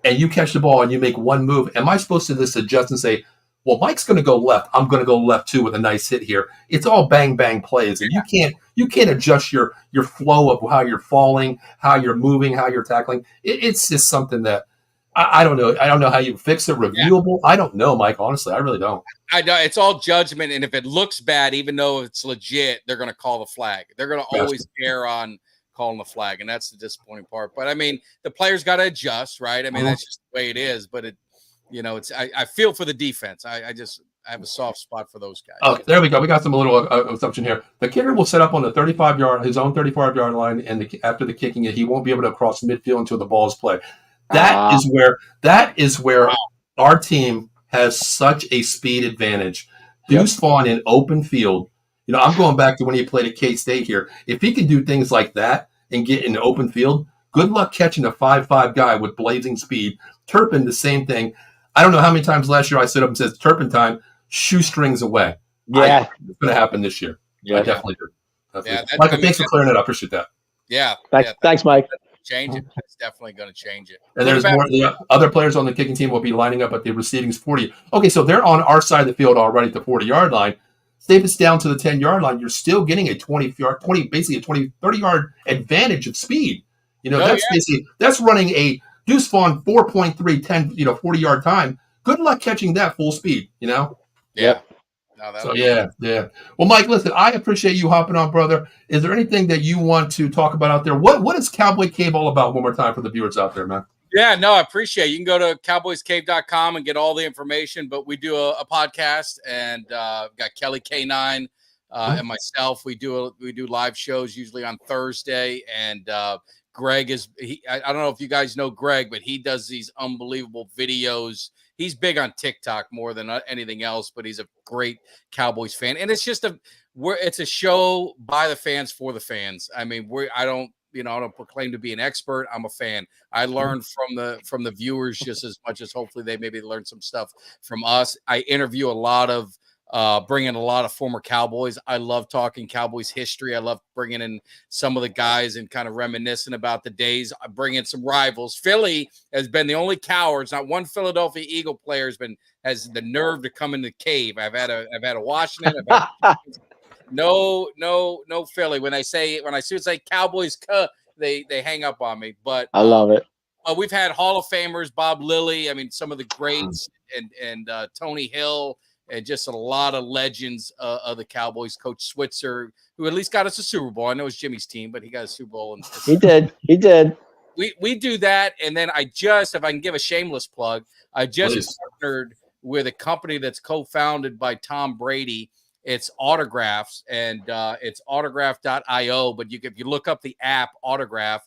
and you catch the ball and you make one move. Am I supposed to just adjust and say, well, Mike's going to go left. I'm going to go left too with a nice hit here. It's all bang bang plays, and you can't adjust your flow of how you're falling, how you're moving, how you're tackling. It's just something that I don't know. I don't know how you fix it. Reviewable. I don't know, Mike. Honestly, I really don't. I know it's all judgment, and if it looks bad, even though it's legit, they're going to call the flag. They're going to always err on calling the flag, and that's the disappointing part. But I mean, the players got to adjust, right? I mean, that's just the way it is. But I feel for the defense. I have a soft spot for those guys. Oh, there we go. We got some little assumption here. The kicker will set up on the his own 35-yard line, and after the kicking it, he won't be able to cross midfield until the ball is played. That is where our team has such a speed advantage. Deuce Vaughn in open field. I'm going back to when he played at K-State here. If he can do things like that and get in the open field, good luck catching a 5'5" guy with blazing speed. Turpin, the same thing. I don't know how many times last year I stood up and said, Turpentine, shoestrings away. Yeah. It's going to happen this year. Yeah. I definitely do. Michael, thanks for clearing it up. I appreciate that. Yeah. Thanks, Mike. Change it. It's definitely going to change it. And there's more. The other players on the kicking team will be lining up at the receiving 40. Okay, so they're on our side of the field already at the 40-yard line. Say if it's down to the 10-yard line, you're still getting a 30-yard advantage of speed. That's running a Deuce Vaughn 4.3, 10, 40-yard time. Good luck catching that full speed, Yeah. Yeah. Well, Mike, listen, I appreciate you hopping on, brother. Is there anything that you want to talk about out there? What is Cowboy Cave all about? One more time for the viewers out there, man. Yeah, no, I appreciate it. You can go to cowboyscave.com and get all the information, but we do a podcast, and got Kelly K9 and myself. We do live shows usually on Thursday, and Greg is I don't know if you guys know Greg, but he does these unbelievable videos. He's big on TikTok more than anything else, but he's a great Cowboys fan. And it's just it's a show by the fans for the fans. I mean, I don't proclaim to be an expert. I'm a fan. I learn from the viewers just as much as hopefully they maybe learn some stuff from us. I interview a lot of bring in a lot of former Cowboys. I love talking Cowboys history. I love bringing in some of the guys and kind of reminiscing about the days. I bring in some rivals. Philly has been the only cowards. Not one Philadelphia Eagle player has the nerve to come in the cave. I've had a Washington. No Philly. When I say Cowboys, they hang up on me. But I love it. We've had Hall of Famers, Bob Lilly. I mean, some of the greats and Tony Hill. And just a lot of legends of the Cowboys. Coach Switzer, who at least got us a Super Bowl. I know it's Jimmy's team, but he got a Super Bowl. And He did. We do that, and then if I can give a shameless plug, I just partnered with a company that's co-founded by Tom Brady. It's Autographs, and it's autograph.io. But if you look up the app Autograph,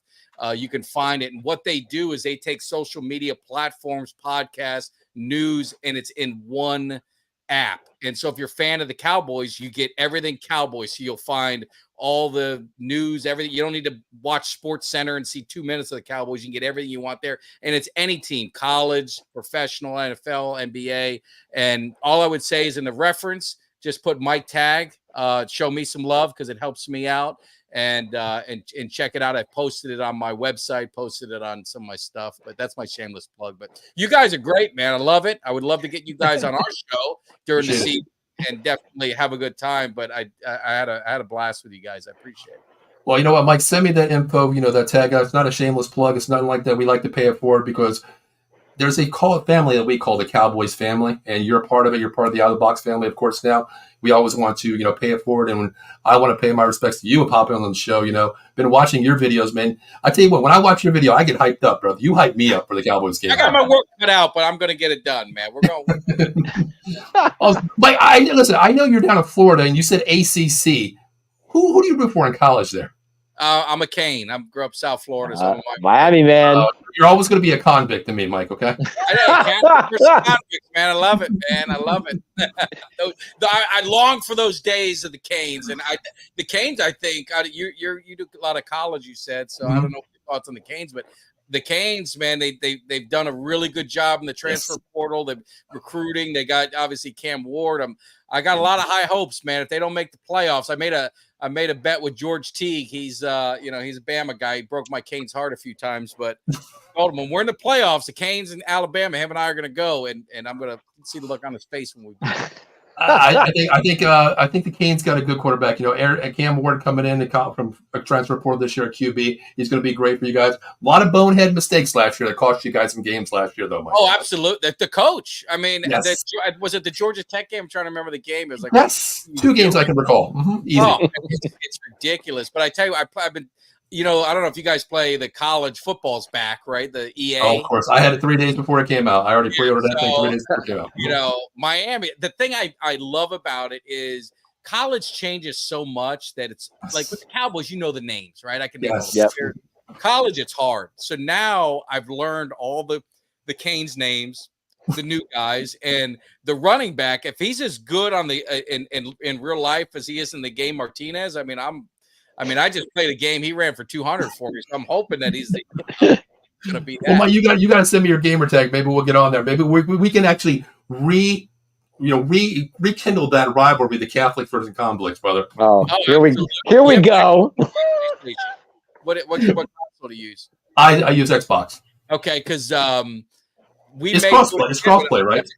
you can find it. And what they do is they take social media platforms, podcasts, news, and it's in one app. And so if you're a fan of the Cowboys, you get everything Cowboys. So you'll find all the news, everything. You don't need to watch Sports Center and see 2 minutes of the Cowboys. You can get everything you want there. And it's any team, college, professional, NFL, NBA. And all I would say is in the reference, just put Mike Tag, show me some love because it helps me out. And check it out. I posted it on my website, posted it on some of my stuff, but that's my shameless plug. But you guys are great, man. I love it. I would love to get you guys on our show during the season and definitely have a good time. But I had a blast with you guys. I appreciate it. Well, you know what, Mike, send me that info, that tag out. It's not a shameless plug. It's nothing like that. We like to pay it forward because there's a family that we call the Cowboys family, and you're a part of it. You're part of the Out of the Box family, of course. Now we always want to, pay it forward, and when I want to pay my respects to you popping on the show. Been watching your videos, man. I tell you what, when I watch your video, I get hyped up, brother. You hype me up for the Cowboys game. I got my work cut out, but I'm going to get it done, man. We're going. Mike, listen. I know you're down in Florida, and you said ACC. Who do you root for in college there? I'm a Cane. I grew up South Florida. So Miami, man. You're always going to be a convict to me, Mike, okay? Convicts, man. I love it, man. I love it. I long for those days of the Canes. And the Canes, I think, you do a lot of college, you said, so I don't know what your thoughts on the Canes, but the Canes, man, they've done a really good job in the transfer portal. They're recruiting. They got, obviously, Cam Ward. I got a lot of high hopes, man. If they don't make the playoffs, I made a bet with George Teague. He's he's a Bama guy. He broke my Canes heart a few times, but I told him when we're in the playoffs, the Canes and Alabama, him and I are going to go, and I'm going to see the look on his face when we do. I think the Canes got a good quarterback. Cam Ward coming in from a transfer portal this year at QB. He's going to be great for you guys. A lot of bonehead mistakes last year that cost you guys some games last year, though, Mike. Oh, absolutely. The coach. I mean, yes. Was it the Georgia Tech game? I'm trying to remember the game. It was like two games I can recall. Easy. Oh, it's ridiculous. But I tell you, I've been. I don't know if you guys play the college football's back, right? The EA. Oh, of course. I had it 3 days before it came out. I already pre-ordered that thing 3 days before it came out. Miami, the thing I love about it is college changes so much that it's like with the Cowboys, the names, right? I can name them. College, it's hard. So now I've learned all the Canes names, the new guys, and the running back. If he's as good on the in real life as he is in the game, Martinez, I just played a game. He ran for 200 for me, so I'm hoping that he's going to be that. Well, you got to send me your gamer tag. Maybe we'll get on there. Maybe we can actually rekindle that rivalry, the Catholic versus convicts, brother. Here we go. What console do you use? I use Xbox. Okay, because it's crossplay, right?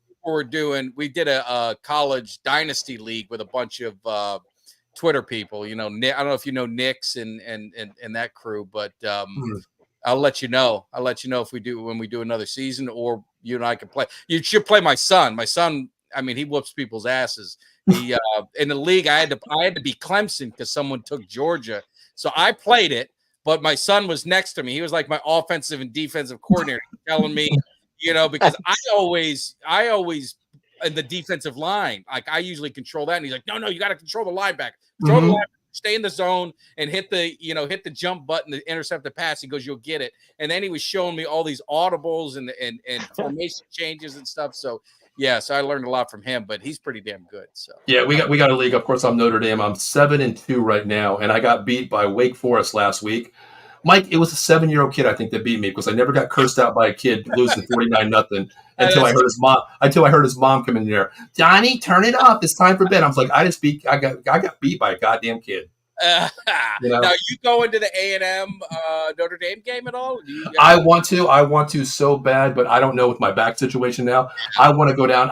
We did a college dynasty league with a bunch of Twitter people, I don't know if you know Nick's and that crew, but I'll let you know. I'll let you know when we do another season, or you and I can play. You should play my son. My son, he whoops people's asses. He in the league, I had to be Clemson because someone took Georgia, so I played it. But my son was next to me. He was like my offensive and defensive coordinator, telling me, because I always in the defensive line, like I usually control that, and he's like, no, you got to control the linebacker. stay in the zone and hit the jump button to intercept the pass. He goes, you'll get it. And then he was showing me all these audibles and formation changes and stuff. So yeah, so I learned a lot from him, but he's pretty damn good. So yeah, we got a league. Of course, I'm Notre Dame. I'm 7-2 right now, and I got beat by Wake Forest last week. Mike, it was a 7-year-old kid I think that beat me because I never got cursed out by a kid losing 49-0 until I heard his mom come in there. Johnny, turn it off. It's time for bed. I was like, I got beat by a goddamn kid. Now you go into the A&M Notre Dame game at all? I want to so bad, but I don't know with my back situation now. I want to go down.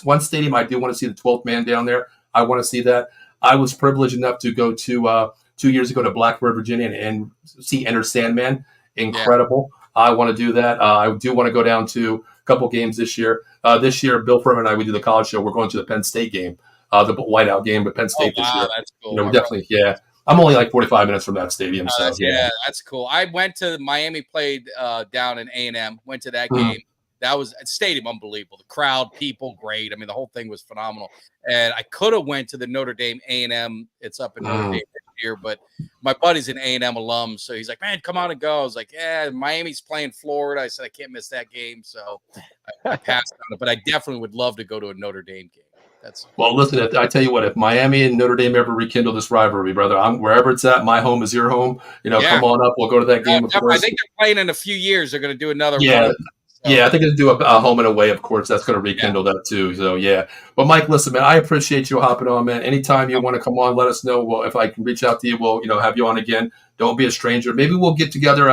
One stadium I do want to see the 12th man down there. I want to see that. I was privileged enough to go to 2 years ago to Blacksburg, Virginia, and see Enter Sandman. Incredible. Yeah. I want to do that. I do want to go down to a couple games this year. This year, Bill Furman and I, we do the college show. We're going to the Penn State game. The whiteout game with Penn State this year. That's cool. Definitely, yeah. I'm only like 45 minutes from that stadium. So yeah, that's cool. I went to Miami, played down in A&M, went to that game. That was a stadium, unbelievable. The crowd, people, great. I mean, the whole thing was phenomenal. And I could have went to the Notre Dame A&M. It's up in Notre Dame this year, but my buddy's an A&M alum, so he's like, man, come on and go. I was like, yeah, Miami's playing Florida. I said I can't miss that game, so I passed on it. But I definitely would love to go to a Notre Dame game. Well, listen, I tell you what, if Miami and Notre Dame ever rekindle this rivalry, brother, wherever it's at, my home is your home. Come on up. We'll go to that game. Of course. I think they're playing in a few years. They're going to do another one. Yeah, I think they'll do a home and away, of course. That's going to rekindle that too. So, yeah. But, Mike, listen, man, I appreciate you hopping on, man. Anytime you want to come on, let us know. Well, if I can reach out to you, we'll have you on again. Don't be a stranger. Maybe we'll get together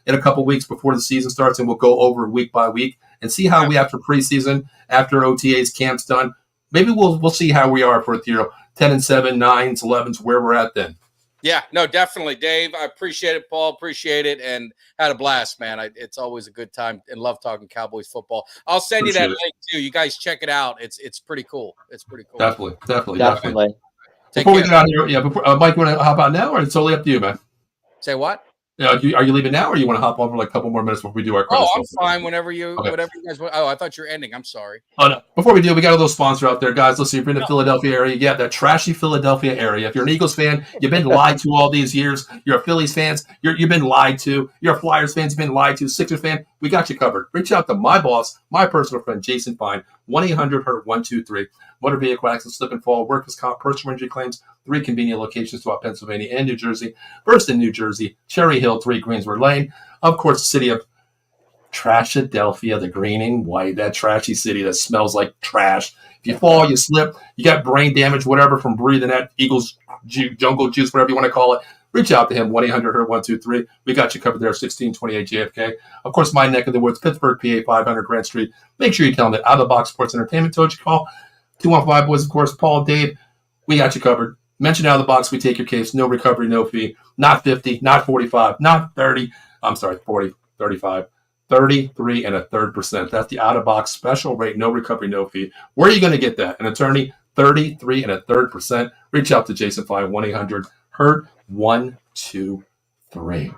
in a couple weeks before the season starts, and we'll go over week by week and see how we, after preseason, after OTAs, camp's done, maybe we'll see how we are for 10-7, 9s, 11s, where we're at then. Yeah, no, definitely, Dave. I appreciate it, Paul. Appreciate it, and had a blast, man. It's always a good time and love talking Cowboys football. I'll send you that link too. You guys check it out. It's pretty cool. It's pretty cool. Definitely. Before we get out of here, Mike, you want to hop out now, or it's totally up to you, man? Say what? Are you leaving now, or you want to hop on for like a couple more minutes before we do our credit? I'm fine whenever you guys want. Oh, I thought you were ending. I'm sorry. Oh, no. Before we do, we got a little sponsor out there, guys. Listen, if you're in the Philadelphia area, that trashy Philadelphia area. If you're an Eagles fan, you've been lied to all these years. You're a Phillies fans, you've been lied to. You're a Flyers fans, you've been lied to. Sixers fan, we got you covered. Reach out to my boss, my personal friend, Jason Fine, 1-800-HURT-123. Motor vehicle accident, slip and fall, workers' comp, personal injury claims, 3 convenient locations throughout Pennsylvania and New Jersey. First in New Jersey, Cherry Hill, 3 Greensboro Lane. Of course, the city of Trashadelphia, the green and white, that trashy city that smells like trash. If you fall, you slip, you got brain damage, whatever, from breathing that Eagles jungle juice, whatever you want to call it. Reach out to him, 1-800-HURT-123. We got you covered there, 1628 JFK. Of course, my neck of the woods, Pittsburgh, PA, 500 Grant Street. Make sure you tell them that Out of the Box Sports Entertainment told you to call. 215 boys, of course, Paul, Dave, we got you covered. Mention Out of the Box, we take your case. No recovery, no fee. Not 50, not 45, not 30. I'm sorry, 40, 35, 33 and a third percent. That's the Out of Box special rate, no recovery, no fee. Where are you going to get that? An attorney, 33 and a third percent. Reach out to Jason Fine, 1-800-HURT-123.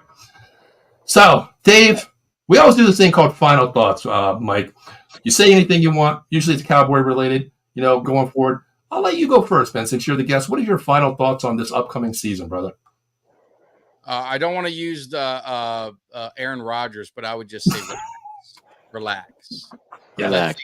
So, Dave, we always do this thing called Final Thoughts, Mike. You say anything you want. Usually it's Cowboy related, going forward. I'll let you go first, Ben, since you're the guest. What are your final thoughts on this upcoming season, brother? I don't want to use the Aaron Rodgers, but I would just say relax. Yeah, relax.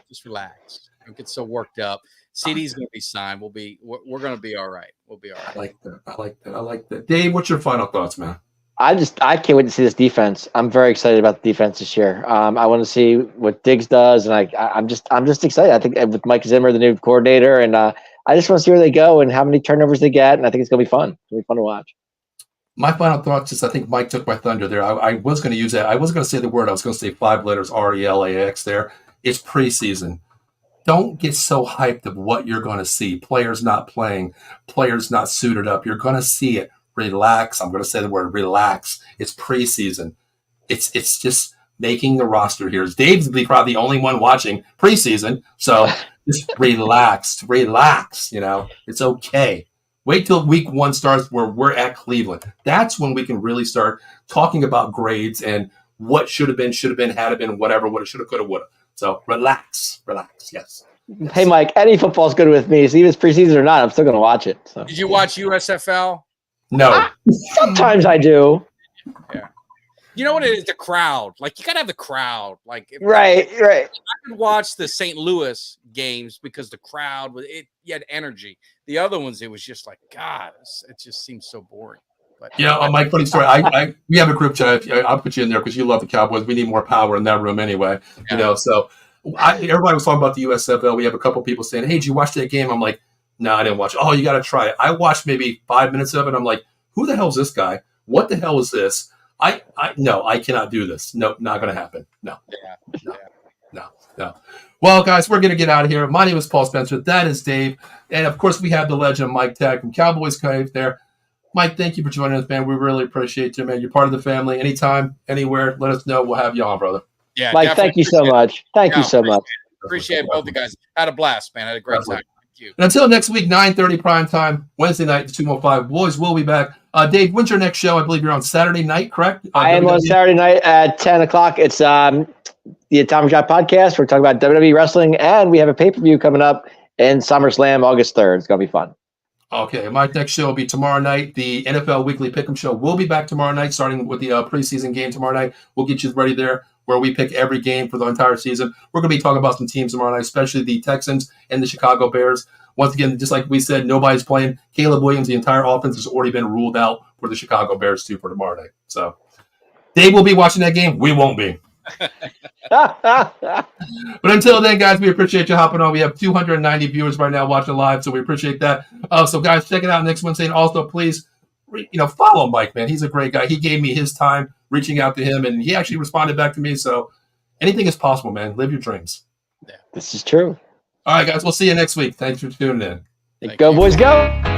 Just relax. Don't get so worked up. CD's going to be signed. We're going to be all right. We'll be all right. I like that. Dave, what's your final thoughts, man? I can't wait to see this defense. I'm very excited about the defense this year. I want to see what Diggs does, and I'm just excited. I think with Mike Zimmer, the new coordinator, and I just want to see where they go and how many turnovers they get. And I think it's going to be fun. It's going to be fun to watch. My final thoughts is I think Mike took my thunder there. I was going to use that. I wasn't going to say the word. I was going to say 5 letters, RELAX there. It's preseason. Don't get so hyped of what you're going to see. Players not playing, players not suited up. You're going to see it. Relax. I'm going to say the word relax. It's preseason. It's just making the roster here. Dave's probably the only one watching preseason. So just relax. It's okay. Wait till week 1 starts where we're at Cleveland. That's when we can really start talking about grades and what should have been, had it been, whatever, what it should have, could have, would have. So relax. Yes. Hey, Mike, any football's good with me. So even if it's preseason or not, I'm still going to watch it. So. Did you watch USFL? No. Sometimes I do. Yeah. You know what it is? The crowd. Like, you got to have the crowd. Like, Right. I could watch the St. Louis games because the crowd was you had energy. The other ones, it was just like, God, it just seems so boring. But Yeah, Mike, funny story. We have a group chat. I'll put you in there because you love the Cowboys. We need more power in that room anyway. You know, so everybody was talking about the USFL. We have a couple people saying, "Hey, did you watch that game?" I'm like, "No, I didn't watch it." "Oh, you got to try it." I watched maybe 5 minutes of it. I'm like, "Who the hell is this guy? What the hell is this?" No, I cannot do this. No, not going to happen. No. Well, guys, we're going to get out of here. My name is Paul Spencer. That is Dave. And, of course, we have the legend Mike Tag from Cowboys Cave there. Mike, thank you for joining us, man. We really appreciate you, man. You're part of the family. Anytime, anywhere, let us know. We'll have you on, brother. Yeah, Mike, thank you so much. Thank you so much. Appreciate both the guys. Had a blast, man. Had a great time. Thank you. And until next week, 9:30 prime time, Wednesday night, the 205 Boys will be back. Dave, when's your next show? I believe you're on Saturday night, correct? I am on Saturday night at 10 o'clock. It's the Atomic Shot podcast. We're talking about WWE wrestling, and we have a pay-per-view coming up in SummerSlam August 3rd. It's going to be fun. Okay, my next show will be tomorrow night. The NFL Weekly Pick'em Show will be back tomorrow night, starting with the preseason game tomorrow night. We'll get you ready there, where we pick every game for the entire season. We're going to be talking about some teams tomorrow night, especially the Texans and the Chicago Bears. Once again, just like we said, nobody's playing. Caleb Williams, the entire offense has already been ruled out for the Chicago Bears, too, for tomorrow night. So Dave will be watching that game. We won't be. But until then, guys, we appreciate you hopping on. We have 290 viewers right now watching live, so we appreciate that. So, guys, check it out next Wednesday. And also, please, follow Mike, man. He's a great guy. He gave me his time reaching out to him, and he actually responded back to me. So anything is possible, man. Live your dreams. Yeah. This is true. All right, guys, we'll see you next week. Thanks for tuning in. Go, boys, go.